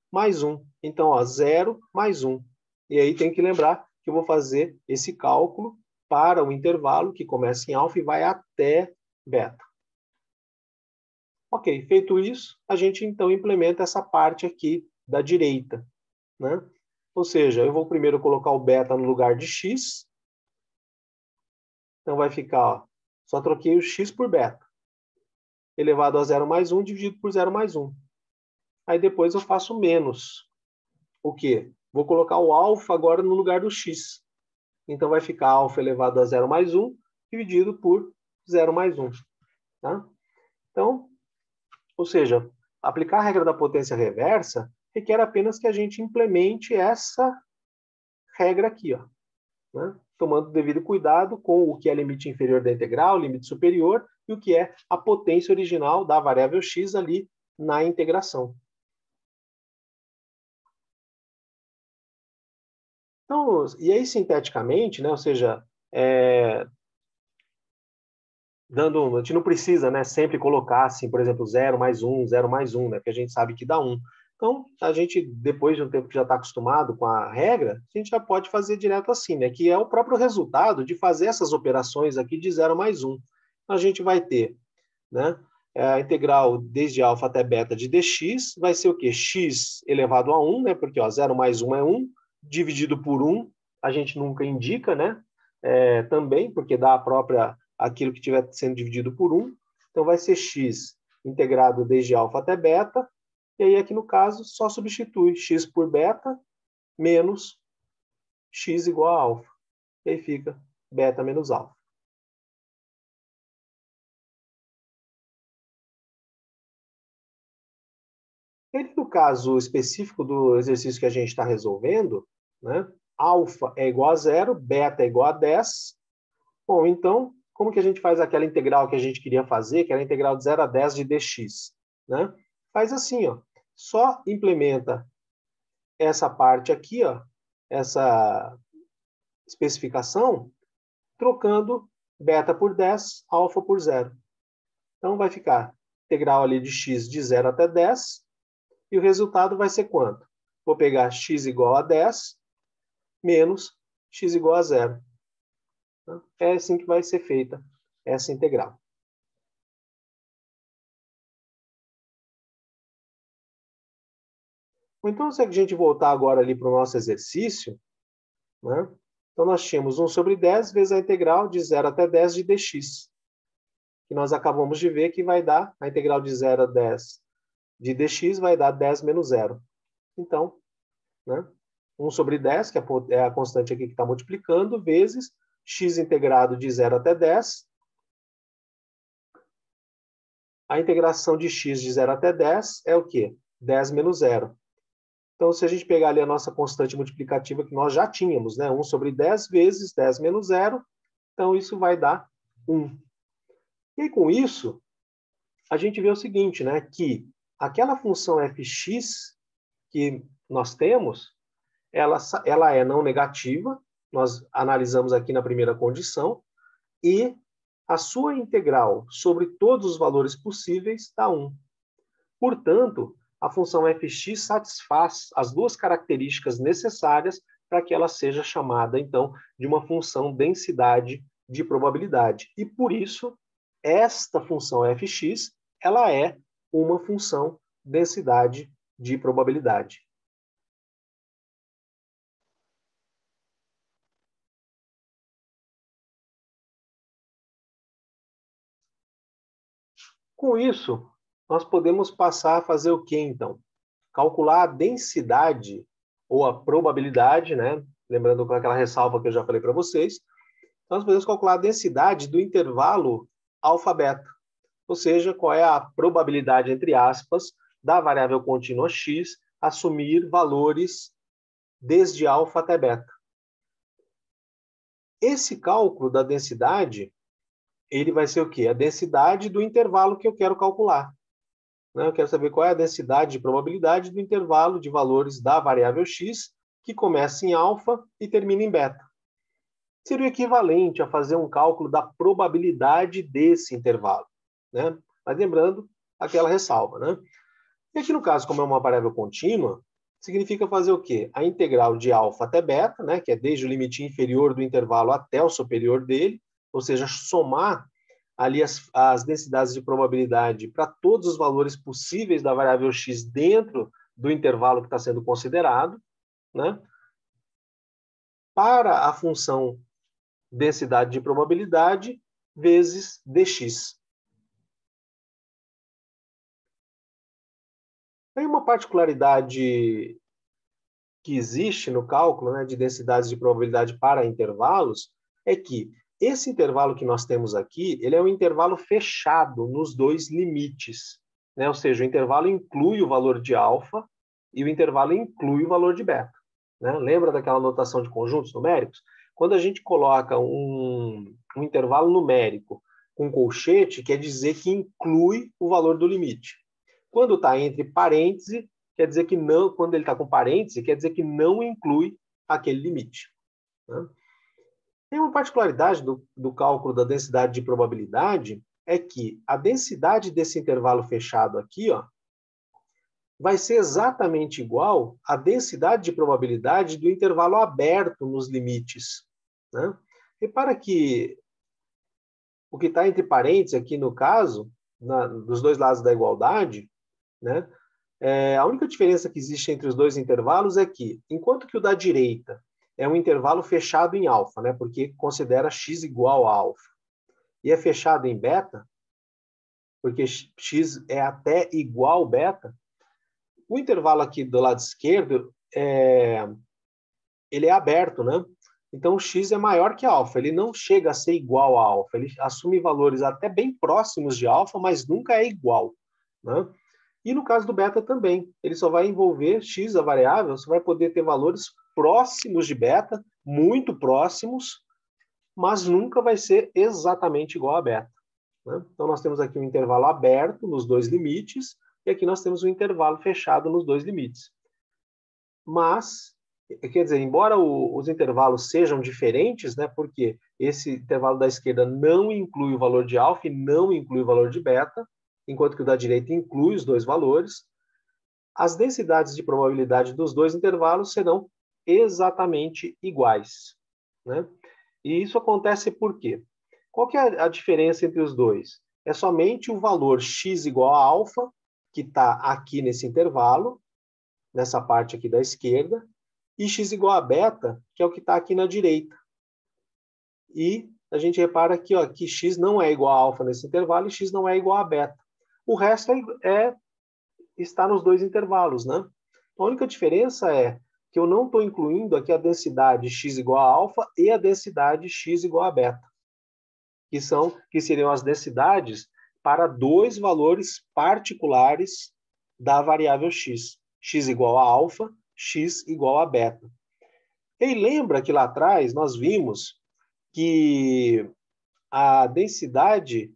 Speaker 1: mais 1. Então, ó, 0 mais 1. E aí tem que lembrar que eu vou fazer esse cálculo para o intervalo que começa em alfa e vai até beta. Ok, feito isso, a gente então implementa essa parte aqui da direita. Né? Ou seja, eu vou primeiro colocar o beta no lugar de x. Então vai ficar, ó, só troquei o x por beta. Elevado a 0 mais 1 dividido por 0 mais 1. Aí depois eu faço menos. O quê? Vou colocar o alfa agora no lugar do x. Então vai ficar alfa elevado a 0 mais 1 dividido por 0 mais 1. Tá? Então, ou seja, aplicar a regra da potência reversa requer apenas que a gente implemente essa regra aqui, ó, né? Tomando devido cuidado com o que é limite inferior da integral, limite superior, e o que é a potência original da variável x ali na integração. Então, e aí, sinteticamente, né, ou seja, a gente não precisa, né, sempre colocar, assim, por exemplo, 0 mais 1, 0 mais 1, né, porque a gente sabe que dá 1. Então, a gente, depois de um tempo que já está acostumado com a regra, a gente já pode fazer direto assim, né, que é o próprio resultado de fazer essas operações aqui de 0 mais 1. Então, a gente vai ter, né, a integral desde alfa até beta de dx, vai ser o quê? X elevado a 1, né, porque ó, 0 mais 1 é 1, dividido por 1, a gente nunca indica, né, também, porque dá a própria aquilo que estiver sendo dividido por 1. Então, vai ser x integrado desde alfa até beta, E aí, aqui no caso, só substitui x por beta menos x igual a alfa. E aí fica beta menos alfa. E no caso específico do exercício que a gente está resolvendo, né, alfa é igual a 0, beta é igual a 10. Bom, então, como que a gente faz aquela integral que a gente queria fazer, que era a integral de 0 a 10 de dx? Né? Faz assim, ó, só implementa essa parte aqui, ó, essa especificação, trocando beta por 10, alfa por 0. Então, vai ficar integral ali de x de 0 até 10, e o resultado vai ser quanto? Vou pegar x igual a 10 menos x igual a 0. É assim que vai ser feita essa integral. Então, se a gente voltar agora ali para o nosso exercício, né? Então, nós tínhamos 1 sobre 10 vezes a integral de 0 até 10 de dx, que nós acabamos de ver que vai dar, a integral de 0 a 10 de dx vai dar 10 menos 0. Então, né? 1 sobre 10, que é a constante aqui que está multiplicando, vezes x integrado de 0 até 10. A integração de x de 0 até 10 é o quê? 10 menos 0. Então, se a gente pegar ali a nossa constante multiplicativa que nós já tínhamos, né? 1 sobre 10 vezes 10 menos 0, então isso vai dar 1. E com isso, a gente vê o seguinte, né? Que aquela função fx que nós temos, ela é não negativa, nós analisamos aqui na primeira condição, e a sua integral sobre todos os valores possíveis dá 1. Portanto, a função fx satisfaz as duas características necessárias para que ela seja chamada, então, de uma função densidade de probabilidade. E, por isso, esta função fx ela é uma função densidade de probabilidade. Com isso, nós podemos passar a fazer o quê, então? Calcular a densidade ou a probabilidade, né? Lembrando com aquela ressalva que eu já falei para vocês, nós podemos calcular a densidade do intervalo alfa-beta, ou seja, qual é a probabilidade, entre aspas, da variável contínua x assumir valores desde alfa até beta. Esse cálculo da densidade, ele vai ser o quê? A densidade do intervalo que eu quero calcular. Eu quero saber qual é a densidade de probabilidade do intervalo de valores da variável x, que começa em alfa e termina em beta. Seria o equivalente a fazer um cálculo da probabilidade desse intervalo. Né? Mas lembrando aquela ressalva. Né? E aqui no caso, como é uma variável contínua, significa fazer o quê? A integral de alfa até beta, né? Que é desde o limite inferior do intervalo até o superior dele, ou seja, somar ali as densidades de probabilidade para todos os valores possíveis da variável x dentro do intervalo que está sendo considerado, né? Para a função densidade de probabilidade vezes dx. Tem uma particularidade que existe no cálculo, né, de densidades de probabilidade para intervalos, é que esse intervalo que nós temos aqui, ele é um intervalo fechado nos dois limites, né? Ou seja, o intervalo inclui o valor de alfa e o intervalo inclui o valor de beta. Né? Lembra daquela notação de conjuntos numéricos? Quando a gente coloca um intervalo numérico com colchete, quer dizer que inclui o valor do limite. Quando está entre parênteses, quer dizer que não, quando ele está com parêntese, quer dizer que não inclui aquele limite. Né? Tem uma particularidade do cálculo da densidade de probabilidade, é que a densidade desse intervalo fechado aqui, ó, vai ser exatamente igual à densidade de probabilidade do intervalo aberto nos limites. Né? Repara que o que está entre parênteses aqui, no caso, dos dois lados da igualdade, né? A única diferença que existe entre os dois intervalos é que, enquanto que o da direita é um intervalo fechado em alfa, né, porque considera x igual a alfa, e é fechado em beta, porque x é até igual beta, o intervalo aqui do lado esquerdo, ele é aberto, né? Então, o x é maior que alfa. Ele não chega a ser igual a alfa. Ele assume valores até bem próximos de alfa, mas nunca é igual, né? E no caso do beta também. Ele só vai envolver x, a variável, só vai poder ter valores próximos de beta, muito próximos, mas nunca vai ser exatamente igual a beta, né? Então, nós temos aqui um intervalo aberto nos dois limites, e aqui nós temos um intervalo fechado nos dois limites. Mas, quer dizer, embora os intervalos sejam diferentes, né, porque esse intervalo da esquerda não inclui o valor de alfa e não inclui o valor de beta, enquanto que o da direita inclui os dois valores, as densidades de probabilidade dos dois intervalos serão exatamente iguais, né? E isso acontece por quê? Qual que é a diferença entre os dois? É somente o valor x igual a alfa, que está aqui nesse intervalo, nessa parte aqui da esquerda, e x igual a beta, que é o que está aqui na direita. E a gente repara aqui, ó, que x não é igual a alfa nesse intervalo e x não é igual a beta. O resto está nos dois intervalos, né? A única diferença é que eu não estou incluindo aqui a densidade x igual a alfa e a densidade x igual a beta, que seriam as densidades para dois valores particulares da variável x. X igual a alfa, x igual a beta. E lembra que lá atrás nós vimos que a densidade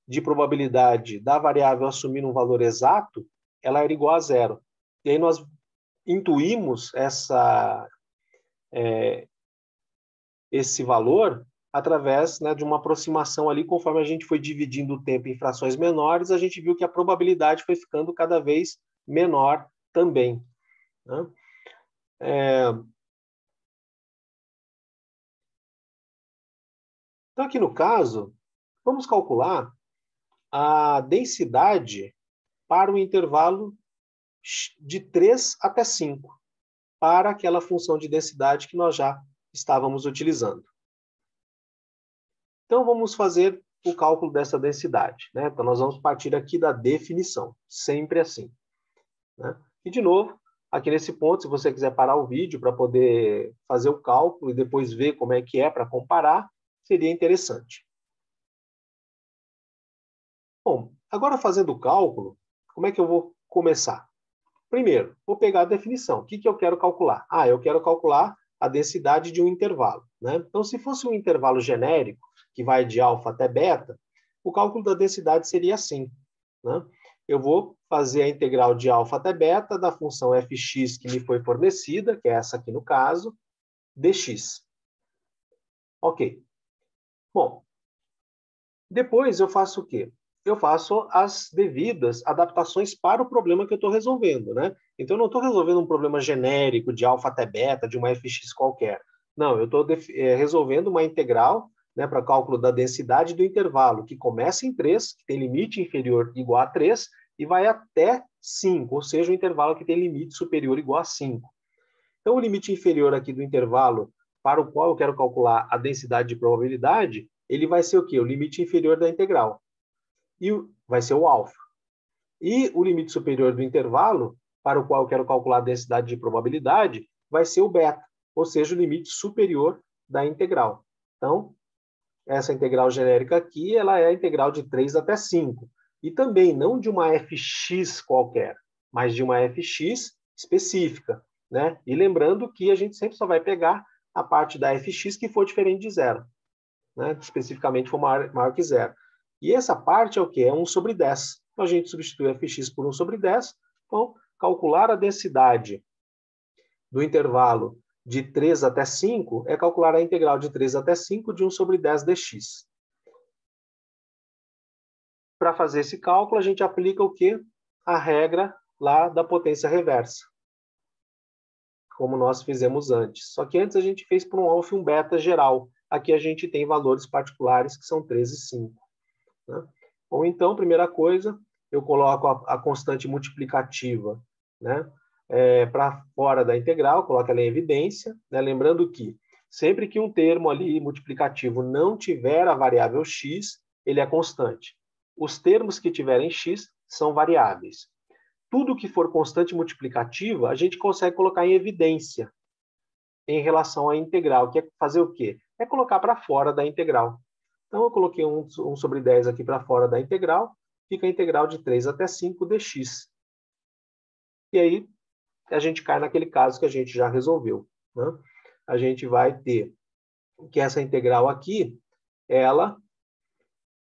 Speaker 1: de probabilidade da variável assumir um valor exato, ela era igual a zero. E aí nós intuímos esse valor através, né, de uma aproximação ali, conforme a gente foi dividindo o tempo em frações menores, a gente viu que a probabilidade foi ficando cada vez menor também, né? Então, aqui no caso, vamos calcular a densidade para o intervalo de 3 até 5, para aquela função de densidade que nós já estávamos utilizando. Então, vamos fazer o cálculo dessa densidade, né? Então, nós vamos partir aqui da definição, sempre assim, né? E, de novo, aqui nesse ponto, se você quiser parar o vídeo para poder fazer o cálculo e depois ver como é que é para comparar, seria interessante. Bom, agora fazendo o cálculo, como é que eu vou começar? Primeiro, vou pegar a definição. O que eu quero calcular? Eu quero calcular a densidade de um intervalo, né? Então, se fosse um intervalo genérico, que vai de alfa até beta, o cálculo da densidade seria assim, né? Eu vou fazer a integral de alfa até beta da função fx que me foi fornecida, que é essa aqui no caso, dx. Ok. Bom, depois eu faço o quê? Eu faço as devidas adaptações para o problema que eu estou resolvendo, né? Então, eu não estou resolvendo um problema genérico de alfa até beta, de uma fx qualquer. Não, eu estou resolvendo uma integral, né, para cálculo da densidade do intervalo, que começa em 3, que tem limite inferior igual a 3, e vai até 5, ou seja, um intervalo que tem limite superior igual a 5. Então, o limite inferior aqui do intervalo para o qual eu quero calcular a densidade de probabilidade, ele vai ser o quê? O limite inferior da integral. E vai ser o alfa. E o limite superior do intervalo, para o qual eu quero calcular a densidade de probabilidade, vai ser o beta, ou seja, o limite superior da integral. Então, essa integral genérica aqui, ela é a integral de 3 até 5. E também não de uma fx qualquer, mas de uma fx específica, né? E lembrando que a gente sempre só vai pegar a parte da fx que for diferente de zero, né? Especificamente for maior que zero. E essa parte é o quê? É 1 sobre 10. Então, a gente substitui fx por 1 sobre 10. Então, calcular a densidade do intervalo de 3 até 5 é calcular a integral de 3 até 5 de 1 sobre 10 dx. Para fazer esse cálculo, a gente aplica o quê? A regra lá da potência reversa, como nós fizemos antes. Só que antes a gente fez por um alfa e um beta geral. Aqui a gente tem valores particulares que são 3 e 5. Né? Ou então, primeira coisa, eu coloco a constante multiplicativa, né, para fora da integral, coloco ela em evidência, né, lembrando que sempre que um termo ali multiplicativo não tiver a variável x, ele é constante. Os termos que tiverem x são variáveis. tudo que for constante multiplicativa, a gente consegue colocar em evidência em relação à integral, que é fazer o quê? É colocar para fora da integral. Então, eu coloquei 1 sobre 10 aqui para fora da integral, fica a integral de 3 até 5 dx. E aí, a gente cai naquele caso que a gente já resolveu, né? A gente vai ter que essa integral aqui, ela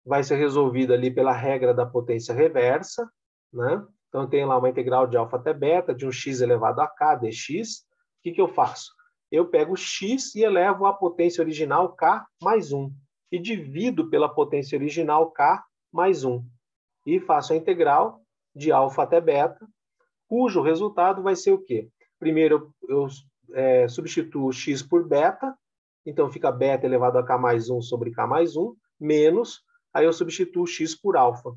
Speaker 1: vai ser resolvida ali pela regra da potência reversa, né? Então, tem lá uma integral de alfa até beta, de um x elevado a k dx. O que eu faço? Eu pego x e elevo a potência original k mais 1. E divido pela potência original k mais 1. E faço a integral de alfa até beta, cujo resultado vai ser o quê? Primeiro, eu substituo x por beta, então fica beta elevado a k mais 1 sobre k mais 1, menos, aí eu substituo x por alfa.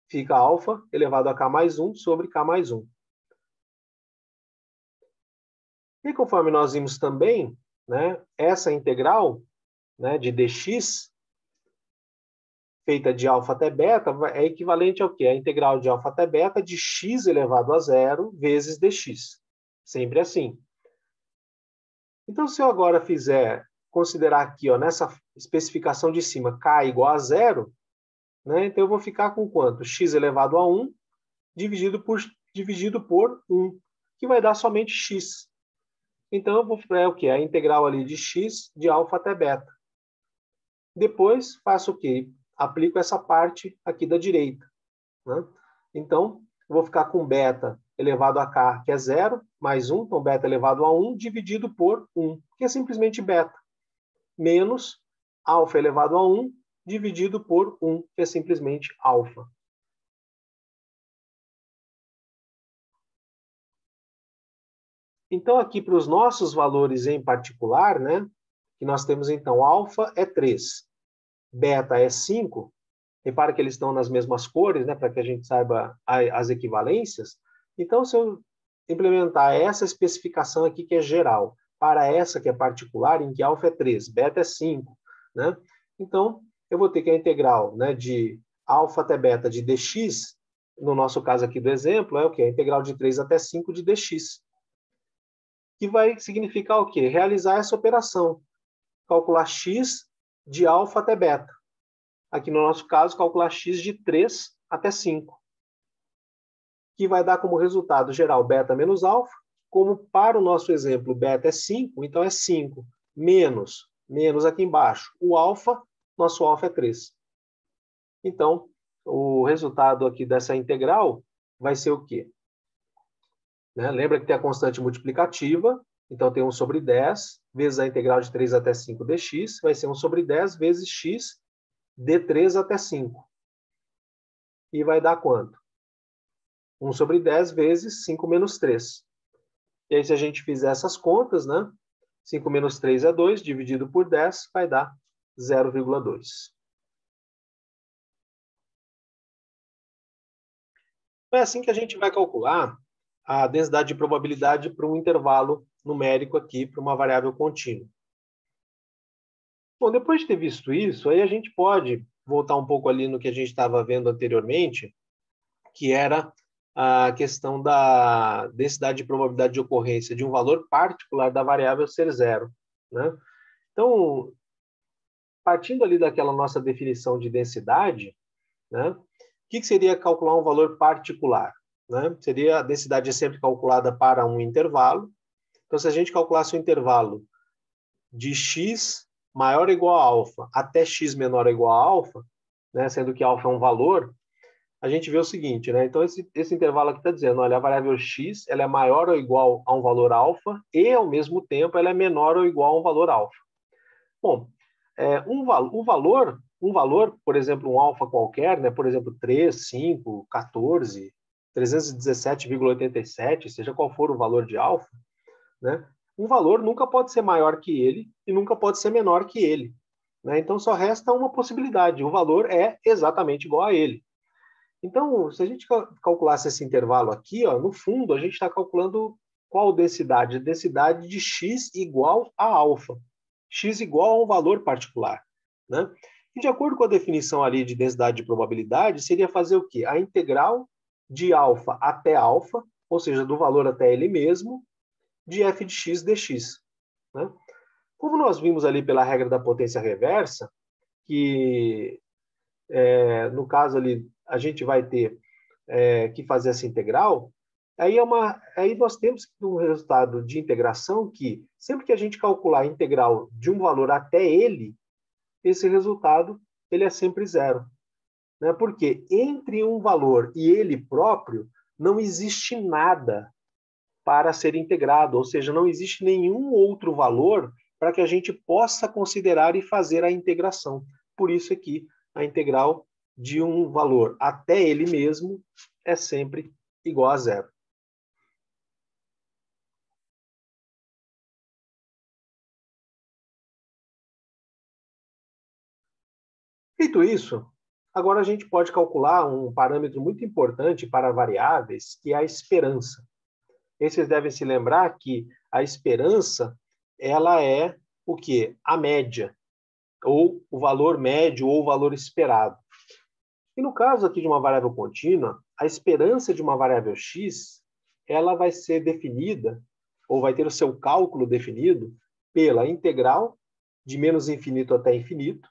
Speaker 1: Fica alfa elevado a k mais 1 sobre k mais 1. E conforme nós vimos também, né, essa integral, né, de dx, feita de alfa até beta, é equivalente ao quê? A integral de alfa até beta de x elevado a 0 vezes dx. Sempre assim. Então, se eu agora considerar aqui, ó, nessa especificação de cima, k igual a 0, né, então eu vou ficar com quanto? X elevado a 1 dividido por 1, que vai dar somente x. Então, eu vou o quê? A integral ali de x de alfa até beta. Depois, faço o quê? Aplico essa parte aqui da direita, né? Então, eu vou ficar com beta elevado a k, que é 0, mais 1, então beta elevado a 1, dividido por 1, que é simplesmente beta, menos alfa elevado a 1, dividido por 1, que é simplesmente alfa. Então, aqui para os nossos valores em particular, né, que nós temos, então, alfa é 3, beta é 5, repara que eles estão nas mesmas cores, né, para que a gente saiba as equivalências. Então, se eu implementar essa especificação aqui, que é geral, para essa que é particular, em que alfa é 3, beta é 5, né? Então, eu vou ter que a integral, né, de alfa até beta de dx, no nosso caso aqui do exemplo, é o quê? A integral de 3 até 5 de dx. Que vai significar o quê? Realizar essa operação. Calcular x de alfa até beta. Aqui no nosso caso, calcular x de 3 até 5. Que vai dar como resultado geral beta menos alfa. Como para o nosso exemplo, beta é 5, então é 5 menos aqui embaixo, o alfa, nosso alfa é 3. Então, o resultado aqui dessa integral vai ser o quê? Né? Lembra que tem a constante multiplicativa, então tem 1 sobre 10, vezes a integral de 3 até 5 dx, vai ser 1 sobre 10 vezes x de 3 até 5. E vai dar quanto? 1 sobre 10 vezes 5 menos 3. E aí, se a gente fizer essas contas, né? 5 menos 3 é 2, dividido por 10, vai dar 0,2. É assim que a gente vai calcular a densidade de probabilidade para um intervalo numérico aqui, para uma variável contínua. Bom, depois de ter visto isso, aí a gente pode voltar um pouco ali no que a gente estava vendo anteriormente, que era a questão da densidade de probabilidade de ocorrência de um valor particular da variável ser zero, né? Então, partindo ali daquela nossa definição de densidade, né? O que seria calcular um valor particular? Né? Seria a densidade é sempre calculada para um intervalo. Então, se a gente calculasse o intervalo de x maior ou igual a alfa até x menor ou igual a alfa, né? Sendo que alfa é um valor, a gente vê o seguinte, né? Então, esse intervalo aqui está dizendo, olha, a variável x ela é maior ou igual a um valor alfa e, ao mesmo tempo, ela é menor ou igual a um valor alfa. Bom, um valor, por exemplo, um alfa qualquer, né? Por exemplo, 3, 5, 14, 317,87, seja qual for o valor de alfa, né? Um valor nunca pode ser maior que ele e nunca pode ser menor que ele, né? Então, só resta uma possibilidade, o valor é exatamente igual a ele. Então, se a gente calculasse esse intervalo aqui, ó, no fundo, a gente está calculando qual densidade? A densidade de x igual a alfa. X igual a um valor particular, né? E de acordo com a definição ali de densidade de probabilidade, seria fazer o quê? A integral de alfa até alfa, ou seja, do valor até ele mesmo, de f de x dx. Né? Como nós vimos ali pela regra da potência reversa, que no caso ali a gente vai ter que fazer essa integral, aí nós temos um resultado de integração que, sempre que a gente calcular a integral de um valor até ele, esse resultado ele é sempre zero. Né? Porque entre um valor e ele próprio, não existe nada para ser integrado, ou seja, não existe nenhum outro valor para que a gente possa considerar e fazer a integração. Por isso aqui, a integral de um valor até ele mesmo é sempre igual a zero. Feito isso, agora a gente pode calcular um parâmetro muito importante para variáveis, que é a esperança. E vocês devem se lembrar que a esperança, ela é o quê? A média, ou o valor médio, ou o valor esperado. E no caso aqui de uma variável contínua, a esperança de uma variável x, ela vai ser definida, ou vai ter o seu cálculo definido, pela integral de menos infinito até infinito,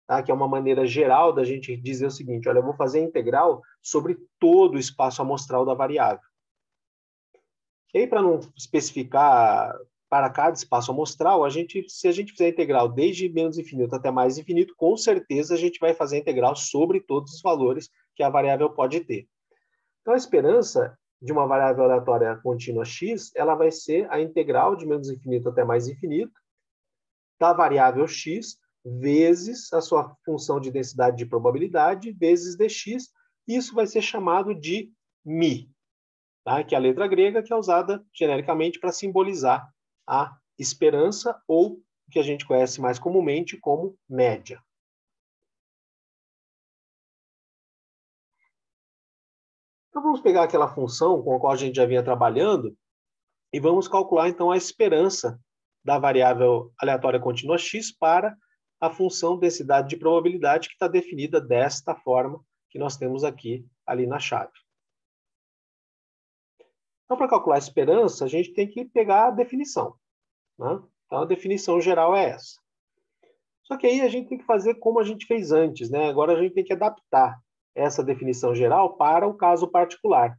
Speaker 1: tá? Que é uma maneira geral da gente dizer o seguinte, olha, eu vou fazer a integral sobre todo o espaço amostral da variável. E aí, para não especificar para cada espaço amostral, se a gente fizer a integral desde menos infinito até mais infinito, com certeza a gente vai fazer a integral sobre todos os valores que a variável pode ter. Então, a esperança de uma variável aleatória contínua x, ela vai ser a integral de menos infinito até mais infinito da variável x vezes a sua função de densidade de probabilidade vezes dx. Isso vai ser chamado de μ. Tá? Que é a letra grega que é usada genericamente para simbolizar a esperança, ou o que a gente conhece mais comumente como média. Então vamos pegar aquela função com a qual a gente já vinha trabalhando e vamos calcular então a esperança da variável aleatória contínua x para a função densidade de probabilidade que está definida desta forma que nós temos aqui ali na chave. Então, para calcular a esperança, a gente tem que pegar a definição. Né? Então, a definição geral é essa. Só que aí a gente tem que fazer como a gente fez antes. Né? Agora a gente tem que adaptar essa definição geral para o caso particular.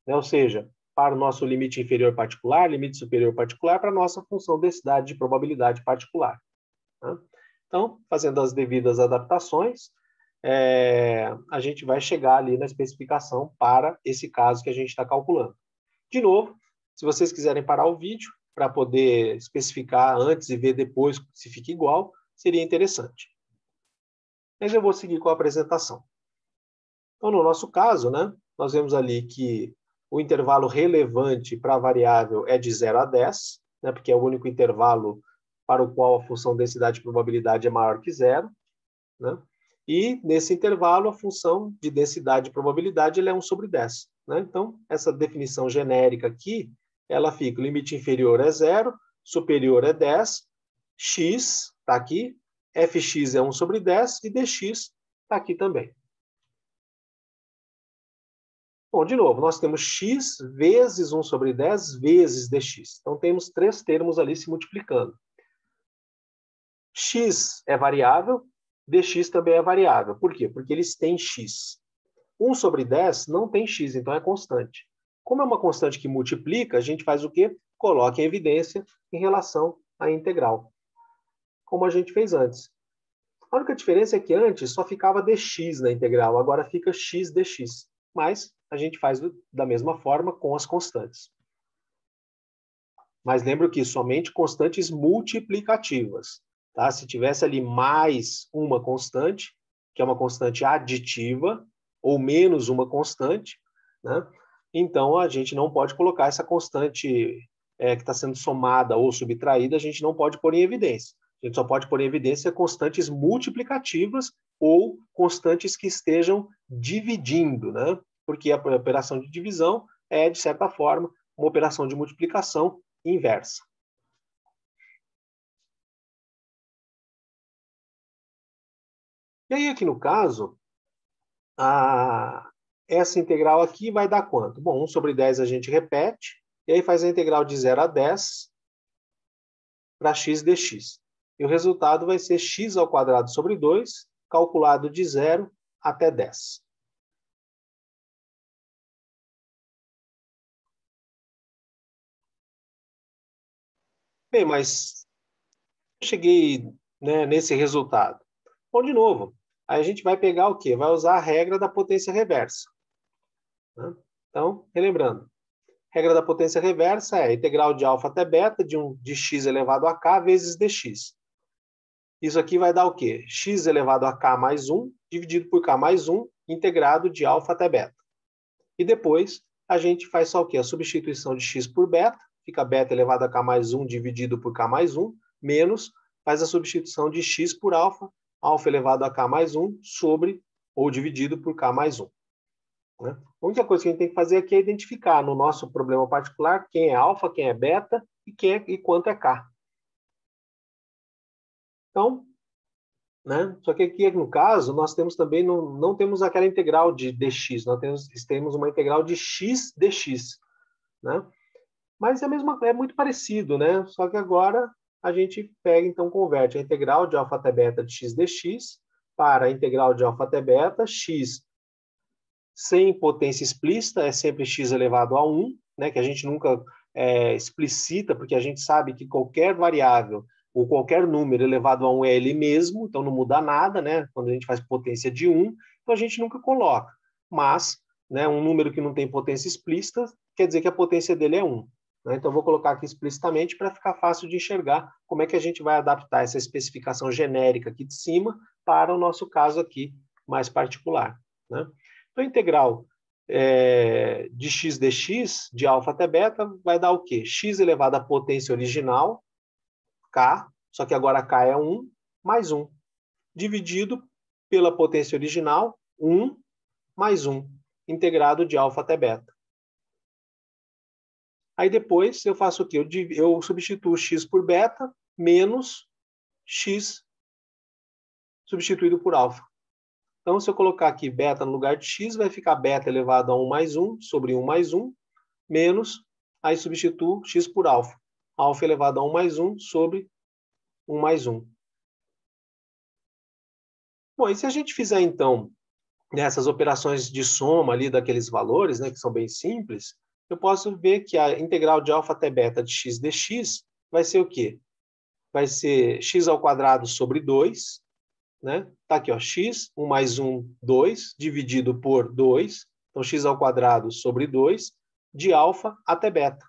Speaker 1: Né? Ou seja, para o nosso limite inferior particular, limite superior particular, para a nossa função densidade de probabilidade particular. Né? Então, fazendo as devidas adaptações, a gente vai chegar ali na especificação para esse caso que a gente está calculando. De novo, se vocês quiserem parar o vídeo para poder especificar antes e ver depois se fica igual, seria interessante. Mas eu vou seguir com a apresentação. Então, no nosso caso, né, nós vemos ali que o intervalo relevante para a variável é de 0 a 10, né, porque é o único intervalo para o qual a função densidade de probabilidade é maior que zero. Né? E, nesse intervalo, a função de densidade de probabilidade é 1 sobre 10. Né? Então, essa definição genérica aqui, ela fica, o limite inferior é 0, superior é 10, x está aqui, fx é 1 sobre 10 e dx está aqui também. Bom, de novo, nós temos x vezes 1 sobre 10 vezes dx. Então, temos três termos ali se multiplicando. X é variável, dx também é variável. Por quê? Porque eles têm x. 1 sobre 10 não tem x, então é constante. Como é uma constante que multiplica, a gente faz o quê? Coloca em evidência em relação à integral, como a gente fez antes. A única diferença é que antes só ficava dx na integral, agora fica x dx. Mas a gente faz da mesma forma com as constantes. Mas lembro que somente constantes multiplicativas. Tá? Se tivesse ali mais uma constante, que é uma constante aditiva, ou menos uma constante, né? Então a gente não pode colocar essa constante que está sendo somada ou subtraída, a gente não pode pôr em evidência. A gente só pode pôr em evidência constantes multiplicativas ou constantes que estejam dividindo, né? Porque a operação de divisão é, de certa forma, uma operação de multiplicação inversa. E aí, aqui no caso, essa integral aqui vai dar quanto? Bom, 1 sobre 10 a gente repete, e aí faz a integral de 0 a 10 para x dx. E o resultado vai ser x ao quadrado sobre 2, calculado de 0 até 10. Bem, mas eu cheguei, né, nesse resultado. Bom, de novo, aí a gente vai pegar o quê? Vai usar a regra da potência reversa. Né? Então, relembrando, regra da potência reversa é a integral de alfa até beta de x elevado a k vezes dx. Isso aqui vai dar o quê? X elevado a k mais 1, dividido por k mais 1, integrado de alfa até beta. E depois, a gente faz só o quê? A substituição de x por beta, fica beta elevado a k mais 1 dividido por k mais 1, menos, faz a substituição de x por alfa, alfa elevado a k mais 1, sobre, ou dividido por k mais 1. Né? A única coisa que a gente tem que fazer aqui é identificar, no nosso problema particular, quem é alfa, quem é beta e quanto é k. Então, né? Só que aqui, no caso, nós temos também, não temos aquela integral de dx, nós temos uma integral de x dx. Né? Mas é muito parecido, né? Só que agora a gente pega, então, converte a integral de alfa até beta de x dx para a integral de alfa até beta, x sem potência explícita, é sempre x elevado a 1, né? Que a gente nunca explicita, porque a gente sabe que qualquer variável ou qualquer número elevado a 1 é ele mesmo, então não muda nada, né? Quando a gente faz potência de 1, então a gente nunca coloca. Mas, né, um número que não tem potência explícita quer dizer que a potência dele é 1. Né? Então, vou colocar aqui explicitamente para ficar fácil de enxergar como é que a gente vai adaptar essa especificação genérica aqui de cima para o nosso caso aqui mais particular. Né? Então, a integral de x dx, de alfa até beta, vai dar o quê? X elevado à potência original, k, só que agora k é 1, mais 1, dividido pela potência original, 1 mais 1, integrado de alfa até beta. Aí depois eu faço o quê? Eu substituo x por beta menos x substituído por alfa. Então, se eu colocar aqui beta no lugar de x, vai ficar beta elevado a 1 mais 1 sobre 1 mais 1, menos, aí substituo x por alfa. Alfa elevado a 1 mais 1 sobre 1 mais 1. Bom, e se a gente fizer, então, essas operações de soma ali daqueles valores, né, que são bem simples, eu posso ver que a integral de alfa até beta de x dx vai ser o quê? Vai ser x ao quadrado sobre 2, né? Tá aqui, ó, x, 1 mais 1, 2, dividido por 2, então x ao quadrado sobre 2, de alfa até beta.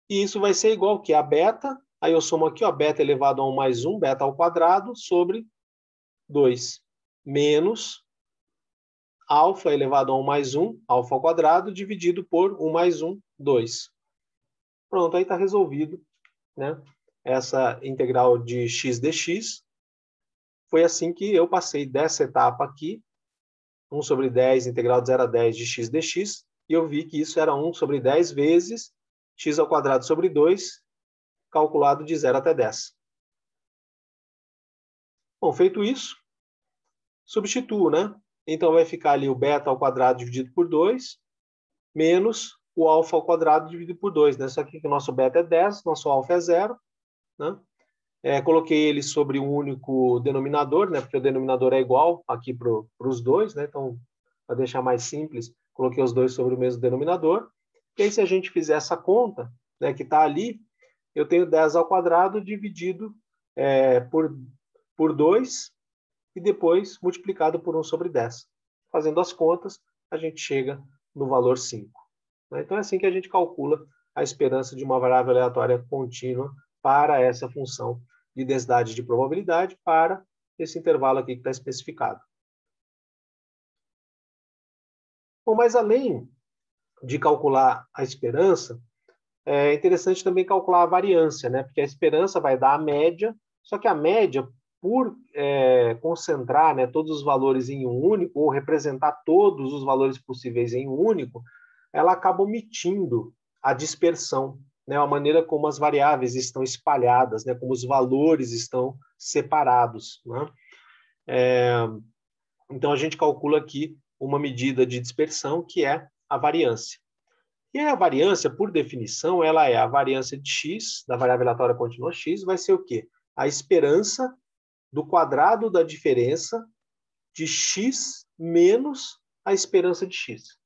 Speaker 1: E isso vai ser igual que a beta, aí eu somo aqui, ó, beta elevado a 1 mais 1, beta ao quadrado, sobre 2, menos alfa elevado a 1 mais 1, alfa ao quadrado, dividido por 1 mais 1, 2. Pronto, aí está resolvido, né? Essa integral de x dx. Foi assim que eu passei dessa etapa aqui, 1 sobre 10, integral de 0 a 10 de x dx, e eu vi que isso era 1 sobre 10 vezes x ao quadrado sobre 2, calculado de 0 até 10. Bom, feito isso, substituo, né? Então, vai ficar ali o beta ao quadrado dividido por 2, menos o alfa ao quadrado dividido por 2. Né? Só que o nosso beta é 10, nosso alfa é 0. Né? Coloquei ele sobre um único denominador, né? Porque o denominador é igual aqui para os dois. Né? Então, para deixar mais simples, coloquei os dois sobre o mesmo denominador. E aí, se a gente fizer essa conta, né, que está ali, eu tenho 10 ao quadrado dividido por 2, e depois multiplicado por 1 sobre 10. Fazendo as contas, a gente chega no valor 5. Então, é assim que a gente calcula a esperança de uma variável aleatória contínua para essa função de densidade de probabilidade para esse intervalo aqui que está especificado. Bom, mas além de calcular a esperança, é interessante também calcular a variância, né? Porque a esperança vai dar a média, só que a média, por concentrar, né, todos os valores em um único, ou representar todos os valores possíveis em um único, ela acaba omitindo a dispersão, né, a maneira como as variáveis estão espalhadas, né, como os valores estão separados. Né? Então, a gente calcula aqui uma medida de dispersão, que é a variância. E a variância, por definição, ela é a variância de x, da variável aleatória contínua x, vai ser o quê? A esperança do quadrado da diferença de x menos a esperança de x.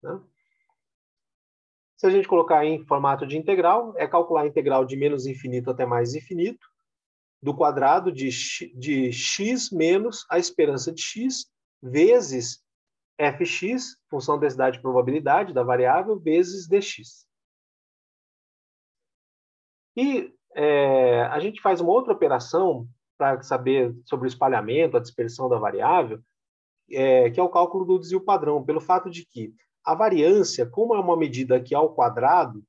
Speaker 1: Né? Se a gente colocar em formato de integral, é calcular a integral de menos infinito até mais infinito, do quadrado de x menos a esperança de x, vezes fx, função densidade e probabilidade da variável, vezes dx. E a gente faz uma outra operação para saber sobre o espalhamento, a dispersão da variável, que é o cálculo do desvio padrão, pelo fato de que a variância, como é uma medida aqui ao quadrado,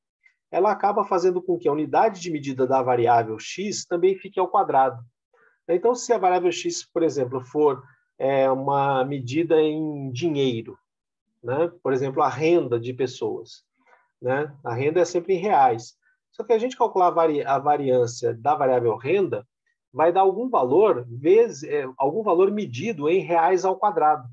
Speaker 1: ela acaba fazendo com que a unidade de medida da variável x também fique ao quadrado. Então, se a variável x, por exemplo, for uma medida em dinheiro, né? Por exemplo, a renda de pessoas, né? A renda é sempre em reais. Só que a gente calcular a variância da variável renda vai dar algum valor, algum valor medido em reais ao quadrado.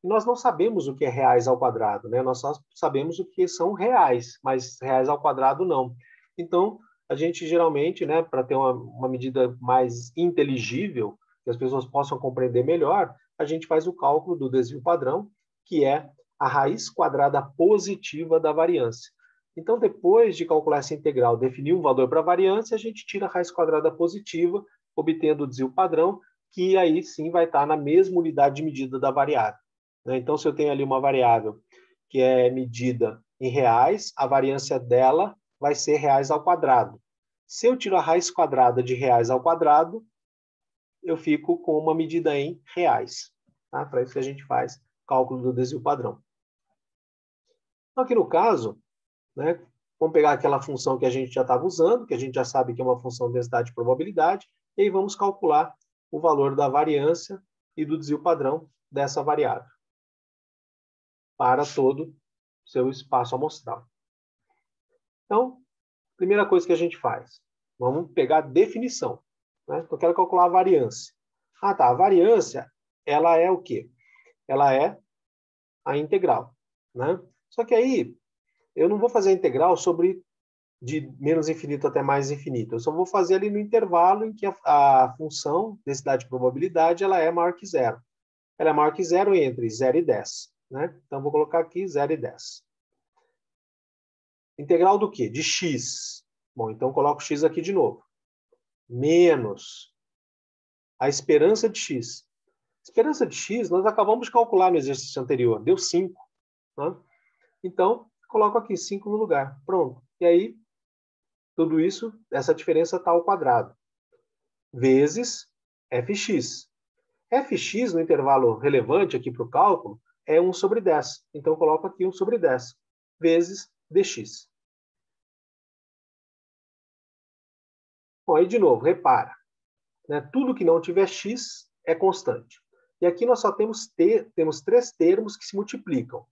Speaker 1: E nós não sabemos o que é reais ao quadrado, né? Nós só sabemos o que são reais, mas reais ao quadrado não. Então, a gente geralmente, né, para ter uma medida mais inteligível, que as pessoas possam compreender melhor, a gente faz o cálculo do desvio padrão, que é a raiz quadrada positiva da variância. Então, depois de calcular essa integral, definir um valor para a variância, a gente tira a raiz quadrada positiva, obtendo o desvio padrão, que aí sim vai estar na mesma unidade de medida da variável. Então, se eu tenho ali uma variável que é medida em reais, a variância dela vai ser reais ao quadrado. Se eu tiro a raiz quadrada de reais ao quadrado, eu fico com uma medida em reais. Tá? Para isso que a gente faz cálculo do desvio padrão. Então, aqui no caso, né, vamos pegar aquela função que a gente já estava usando, que a gente já sabe que é uma função de densidade e probabilidade, e aí vamos calcular o valor da variância e do desvio padrão dessa variável para todo o seu espaço amostral. Então, primeira coisa que a gente faz, vamos pegar a definição. Né? Então, eu quero calcular a variância. Ah, tá. A variância, ela é o quê? Ela é a integral. Né? Só que aí, eu não vou fazer a integral sobre de menos infinito até mais infinito. Eu só vou fazer ali no intervalo em que a função, densidade e probabilidade, ela é maior que zero. Ela é maior que zero entre 0 e 10. Né? Então, vou colocar aqui 0 e 10. Integral do quê? De x. Bom, então coloco x aqui de novo. Menos a esperança de x. Esperança de x, nós acabamos de calcular no exercício anterior. Deu 5. Né? Então, coloco aqui 5 no lugar. Pronto. E aí, tudo isso, essa diferença está ao quadrado. Vezes fx. Fx, no intervalo relevante aqui para o cálculo, é 1 sobre 10. Então, coloco aqui 1 sobre 10. Vezes dx. Bom, aí, de novo, repara. Né? Tudo que não tiver x é constante. E aqui nós só temos três termos que se multiplicam.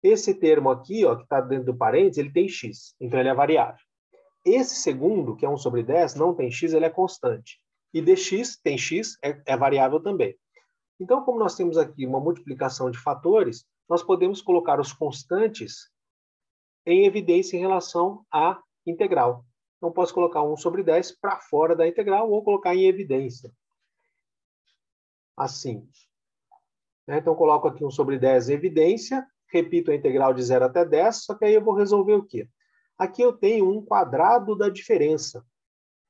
Speaker 1: Esse termo aqui, ó, que está dentro do parênteses, ele tem x, então ele é variável. Esse segundo, que é 1 sobre 10, não tem x, ele é constante. E dx tem x, é variável também. Então, como nós temos aqui uma multiplicação de fatores, nós podemos colocar os constantes em evidência em relação à integral. Então, posso colocar 1 sobre 10 para fora da integral ou colocar em evidência. Assim. Então, coloco aqui 1 sobre 10 em evidência, repito a integral de 0 até 10, só que aí eu vou resolver o quê? Aqui eu tenho um quadrado da diferença.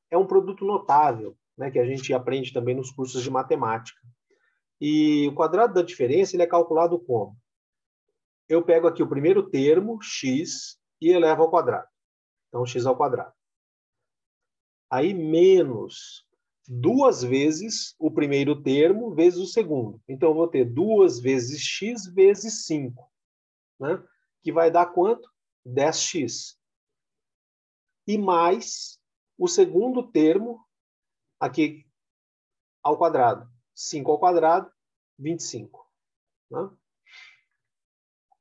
Speaker 1: É um produto notável, né, que a gente aprende também nos cursos de matemática. E o quadrado da diferença ele é calculado como? Eu pego aqui o primeiro termo, x, e elevo ao quadrado. Então, x ao quadrado. Aí, menos 2 vezes o primeiro termo vezes o segundo. Então, eu vou ter 2 vezes x vezes 5. Né? Que vai dar quanto? 10x. E mais o segundo termo aqui ao quadrado. 5 ao quadrado, 25. Né?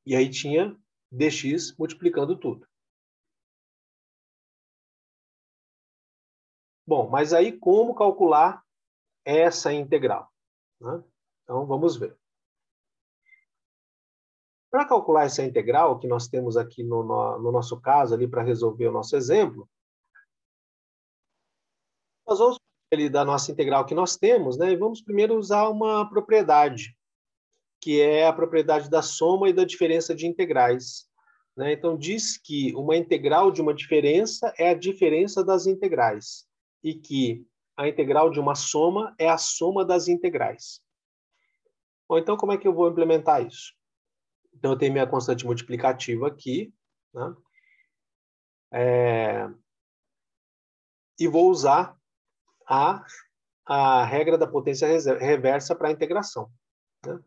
Speaker 1: E aí tinha dx multiplicando tudo. Bom, mas aí como calcular essa integral? Né? Então, vamos ver. Para calcular essa integral que nós temos aqui no nosso caso, ali para resolver o nosso exemplo, nós vamos ali da nossa integral que nós temos, né? E vamos primeiro usar uma propriedade, que é a propriedade da soma e da diferença de integrais, né? Então, diz que uma integral de uma diferença é a diferença das integrais e que a integral de uma soma é a soma das integrais. Bom, então, como é que eu vou implementar isso? Então, eu tenho minha constante multiplicativa aqui, né? E vou usar a regra da potência reversa para a integração, né?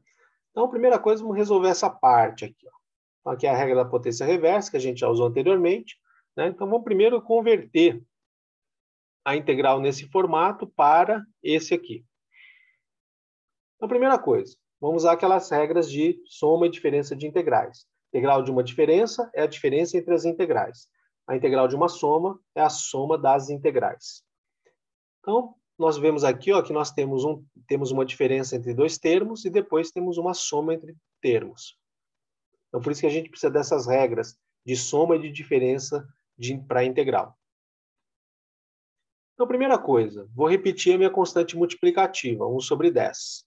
Speaker 1: Então, a primeira coisa, vamos resolver essa parte aqui, ó. Então, aqui é a regra da potência reversa, que a gente já usou anteriormente, né? Então, vamos primeiro converter a integral nesse formato para esse aqui. Então, primeira coisa, vamos usar aquelas regras de soma e diferença de integrais. A integral de uma diferença é a diferença entre as integrais. A integral de uma soma é a soma das integrais. Então, nós vemos aqui, ó, que nós temos uma diferença entre dois termos e depois temos uma soma entre termos. Então, por isso que a gente precisa dessas regras de soma e de diferença para a integral. Então, primeira coisa, vou repetir a minha constante multiplicativa, 1 sobre 10.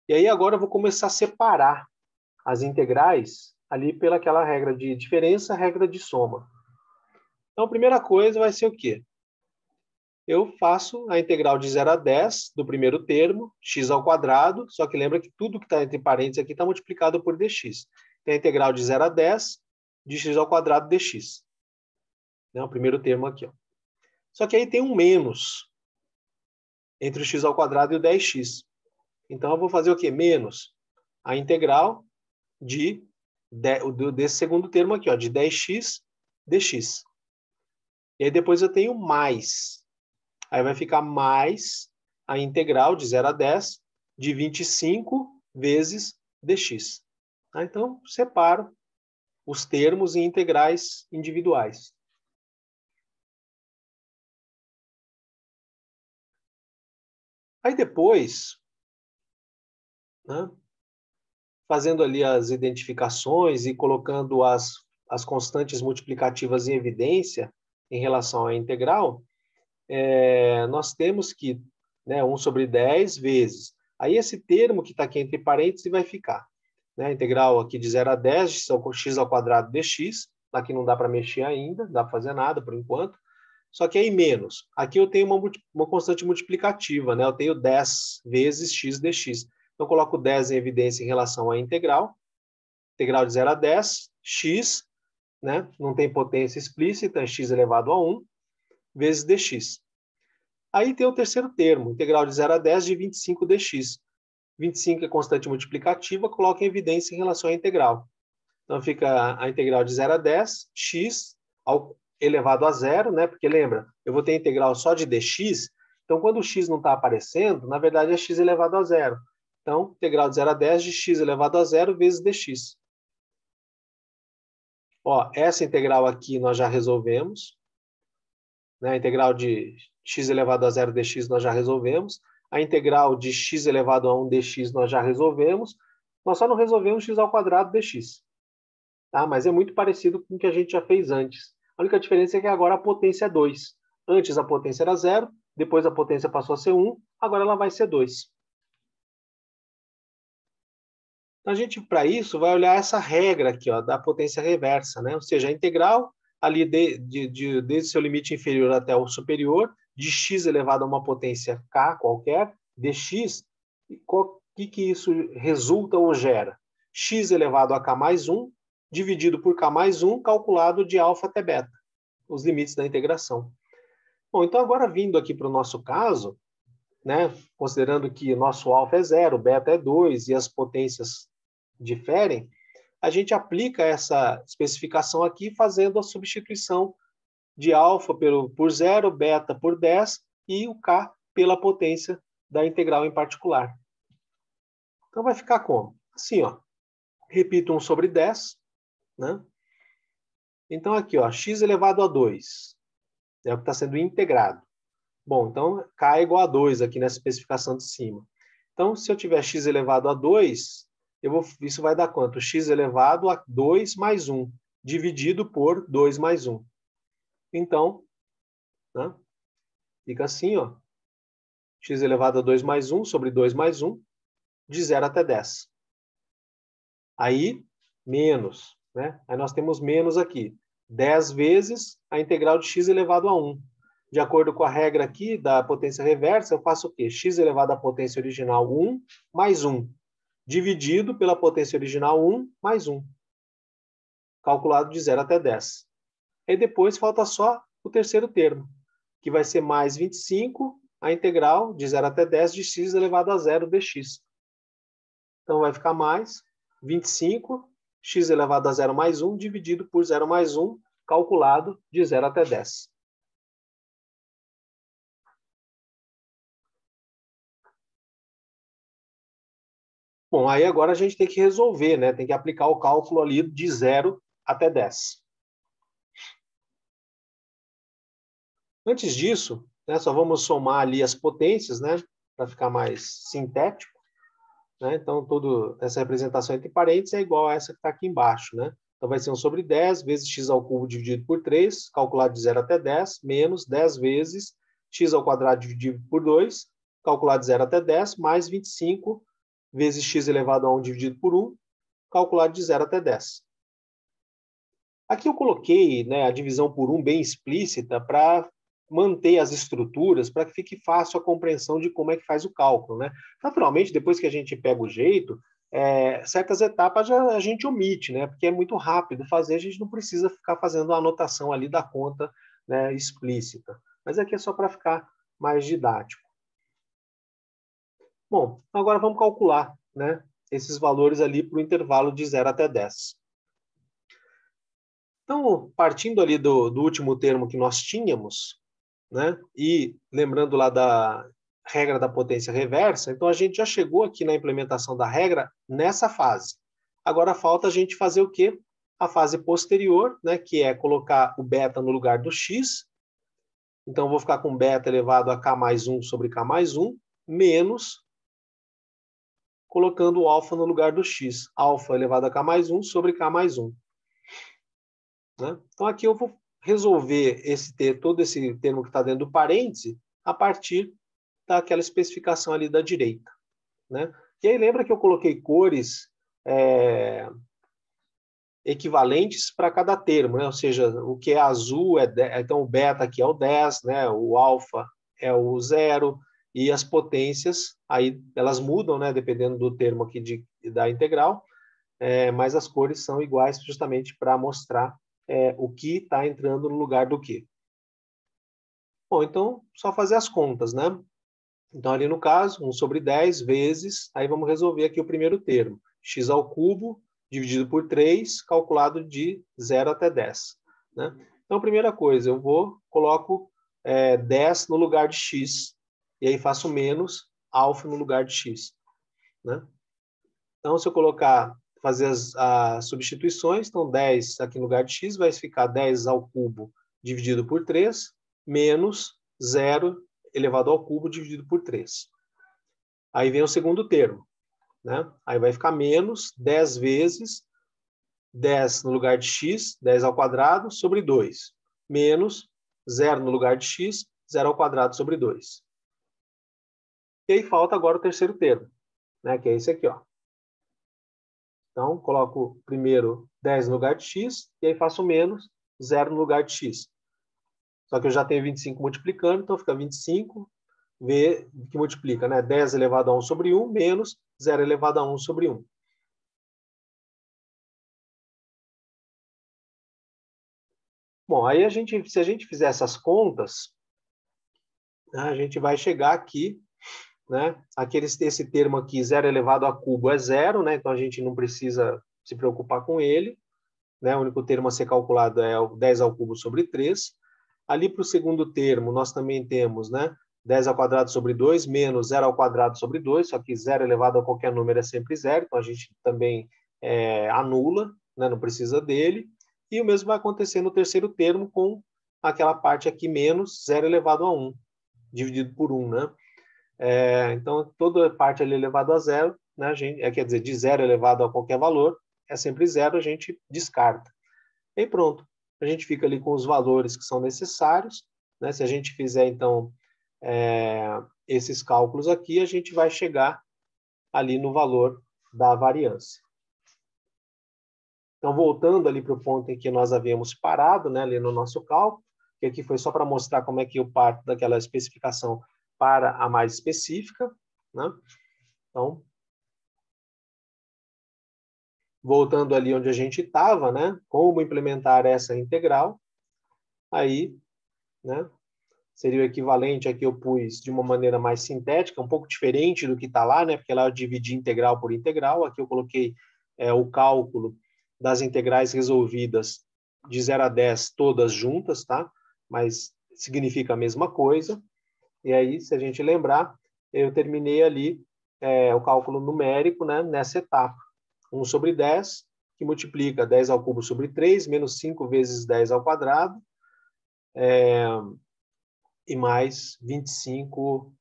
Speaker 1: E aí, agora eu vou começar a separar as integrais ali pelaquela regra de diferença, regra de soma. Então, a primeira coisa vai ser o quê? Eu faço a integral de 0 a 10 do primeiro termo, x ao quadrado, só que lembra que tudo que está entre parênteses aqui está multiplicado por dx. Tem a integral de 0 a 10 de x ao quadrado dx. Né? O primeiro termo aqui, ó. Só que aí tem um menos entre o x ao quadrado e o 10x. Então, eu vou fazer o quê? Menos a integral desse segundo termo aqui, ó, de 10x dx. E aí depois eu tenho mais. Aí vai ficar mais a integral de 0 a 10 de 25 vezes dx. Tá? Então, separo os termos em integrais individuais. Aí depois, né, fazendo ali as identificações e colocando as constantes multiplicativas em evidência em relação à integral, nós temos que, né, 1 sobre 10 vezes. Aí esse termo que está aqui entre parênteses vai ficar, né, a integral aqui de 0 a 10 de x ao quadrado dx. Aqui não dá para mexer ainda, não dá para fazer nada por enquanto. Só que aí menos. Aqui eu tenho uma constante multiplicativa, né? Eu tenho 10 vezes x dx. Então, eu coloco 10 em evidência em relação à integral. Integral de 0 a 10, x, né? Não tem potência explícita, é x elevado a 1, vezes dx. Aí tem o terceiro termo, integral de 0 a 10 de 25 dx. 25 é constante multiplicativa, coloca em evidência em relação à integral. Então, fica a integral de 0 a 10, x elevado a zero, né? Porque lembra, eu vou ter a integral só de dx, então quando o x não está aparecendo, na verdade é x elevado a zero. Então, integral de 0 a 10 de x elevado a zero vezes dx. Ó, essa integral aqui nós já resolvemos, né? A integral de x elevado a zero dx nós já resolvemos. A integral de x elevado a 1 dx nós já resolvemos. Nós só não resolvemos x ao quadrado dx. Tá? Mas é muito parecido com o que a gente já fez antes. A única diferença é que agora a potência é 2. Antes a potência era 0, depois a potência passou a ser 1, agora ela vai ser 2. Então, a gente, para isso, vai olhar essa regra aqui, ó, da potência reversa, né? Ou seja, a integral ali desde seu limite inferior até o superior, de x elevado a uma potência k qualquer, dx, o que isso resulta ou gera? X elevado a k mais 1, dividido por k mais 1, calculado de alfa até beta, os limites da integração. Bom, então agora vindo aqui para o nosso caso, né, considerando que nosso alfa é 0, beta é 2 e as potências diferem, a gente aplica essa especificação aqui fazendo a substituição de alfa por 0, beta por 10 e o k pela potência da integral em particular. Então vai ficar como? Assim, ó. Repito 1 sobre 10, né? Então, aqui, ó, x elevado a 2 é o que está sendo integrado. Bom, então, k é igual a 2 aqui nessa especificação de cima. Então, se eu tiver x elevado a 2, isso vai dar quanto? X elevado a 2 mais 1, dividido por 2 mais 1. Então, né, fica assim, ó, x elevado a 2 mais 1 sobre 2 mais 1, de 0 até 10. Aí, menos, né? Aí nós temos menos aqui. 10 vezes a integral de x elevado a 1. De acordo com a regra aqui da potência reversa, eu faço o quê? X elevado à potência original 1 mais 1, dividido pela potência original 1 mais 1, calculado de 0 até 10. E depois falta só o terceiro termo, que vai ser mais 25, a integral de 0 até 10 de x elevado a 0 dx. Então vai ficar mais 25, x elevado a 0 mais 1, dividido por 0 mais 1, calculado de 0 até 10. Bom, aí agora a gente tem que resolver, né? Tem que aplicar o cálculo ali de 0 até 10. Antes disso, né, só vamos somar ali as potências, né? Para ficar mais sintético. Né? Então, toda essa representação entre parênteses é igual a essa que está aqui embaixo, né? Então, vai ser 1 sobre 10 vezes x ao cubo dividido por 3, calculado de 0 até 10, menos 10 vezes x ao quadrado dividido por 2, calculado de 0 até 10, mais 25 vezes x elevado a 1 dividido por 1, calculado de 0 até 10. Aqui eu coloquei, né, a divisão por 1 bem explícita para manter as estruturas, para que fique fácil a compreensão de como é que faz o cálculo, né? Naturalmente, depois que a gente pega o jeito, certas etapas a gente omite, né? Porque é muito rápido fazer, a gente não precisa ficar fazendo a anotação ali da conta, né, explícita. Mas aqui é só para ficar mais didático. Bom, agora vamos calcular, né, esses valores ali para o intervalo de 0 até 10. Então, partindo ali do último termo que nós tínhamos, né, e lembrando lá da regra da potência reversa, então a gente já chegou aqui na implementação da regra nessa fase. Agora falta a gente fazer o quê? A fase posterior, né, que é colocar o beta no lugar do x. Então, eu vou ficar com beta elevado a k mais 1 sobre k mais 1, menos colocando o alfa no lugar do x. Alfa elevado a k mais 1 sobre k mais 1. Né? Então, aqui eu vou resolver todo esse termo que está dentro do parêntese a partir daquela especificação ali da direita. Né? E aí lembra que eu coloquei cores equivalentes para cada termo, né? Ou seja, o que é azul então o beta aqui é o 10, né? O alfa é o 0, e as potências, aí elas mudam, né? Dependendo do termo aqui da integral, mas as cores são iguais justamente para mostrar o que está entrando no lugar do que. Bom, então, só fazer as contas, né? Então, ali no caso, 1 sobre 10 vezes, aí vamos resolver aqui o primeiro termo. X ao cubo dividido por 3, calculado de 0 até 10. Né? Então, primeira coisa, coloco 10 no lugar de x, e aí faço menos alfa no lugar de x. Né? Então, se eu fazer as substituições, então 10 aqui no lugar de x vai ficar 10 ao cubo dividido por 3, menos 0 elevado ao cubo dividido por 3. Aí vem o segundo termo. Né? Aí vai ficar menos 10 vezes 10 no lugar de x, 10 ao quadrado, sobre 2. Menos 0 no lugar de x, 0 ao quadrado sobre 2. E aí falta agora o terceiro termo, né? Que é esse aqui, ó. Então, coloco primeiro 10 no lugar de x, e aí faço menos 0 no lugar de x. Só que eu já tenho 25 multiplicando, então fica 25, que multiplica, né? 10 elevado a 1 sobre 1, menos 0 elevado a 1 sobre 1. Bom, aí se a gente fizer essas contas, a gente vai chegar aqui, né? Esse termo aqui, 0 elevado a cubo é 0, né? Então a gente não precisa se preocupar com ele. Né? O único termo a ser calculado é o 10 ao cubo sobre 3. Ali para o segundo termo, nós também temos, né, 10 ao quadrado sobre 2, menos 0 ao quadrado sobre 2, só que 0 elevado a qualquer número é sempre 0, então a gente também anula, né, não precisa dele. E o mesmo vai acontecer no terceiro termo com aquela parte aqui, menos 0 elevado a 1, dividido por 1. Né? Então, toda parte ali elevado a zero, né, quer dizer, de zero elevado a qualquer valor, é sempre zero, a gente descarta. E pronto, a gente fica ali com os valores que são necessários, né? Se a gente fizer, então, esses cálculos aqui, a gente vai chegar ali no valor da variância. Então, voltando ali para o ponto em que nós havíamos parado, né, ali no nosso cálculo, que aqui foi só para mostrar como é que eu parto daquela especificação para a mais específica, né? Então, voltando ali onde a gente estava, né, como implementar essa integral, aí, né, seria o equivalente, aqui eu pus de uma maneira mais sintética, um pouco diferente do que está lá, né, porque lá eu dividi integral por integral, aqui eu coloquei o cálculo das integrais resolvidas de 0 a 10, todas juntas, tá? Mas significa a mesma coisa. E aí, se a gente lembrar, eu terminei ali o cálculo numérico, né, nessa etapa. 1 sobre 10, que multiplica 10 ao cubo sobre 3, menos 5 vezes 10 ao quadrado, e mais 25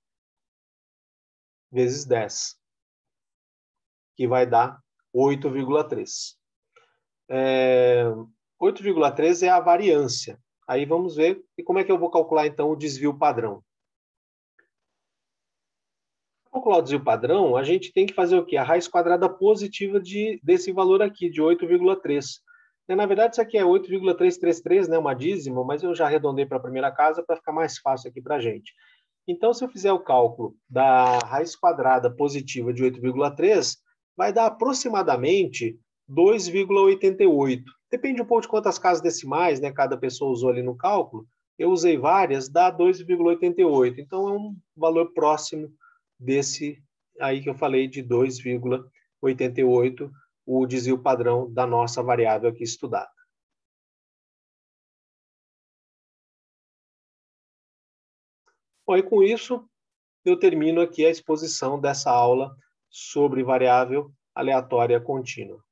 Speaker 1: vezes 10, que vai dar 8,3. 8,3 é a variância. Aí vamos ver e como é que eu vou calcular, então, o desvio padrão. Para calcular o desvio padrão, a gente tem que fazer o quê? A raiz quadrada positiva desse valor aqui, de 8,3. Na verdade, isso aqui é 8,333, né, uma dízima, mas eu já arredondei para a primeira casa para ficar mais fácil aqui para a gente. Então, se eu fizer o cálculo da raiz quadrada positiva de 8,3, vai dar aproximadamente 2,88. Depende um pouco de quantas casas decimais, né, cada pessoa usou ali no cálculo. Eu usei várias, dá 2,88. Então, é um valor próximo desse aí que eu falei de 2,88, o desvio padrão da nossa variável aqui estudada. Bom, e com isso, eu termino aqui a exposição dessa aula sobre variável aleatória contínua.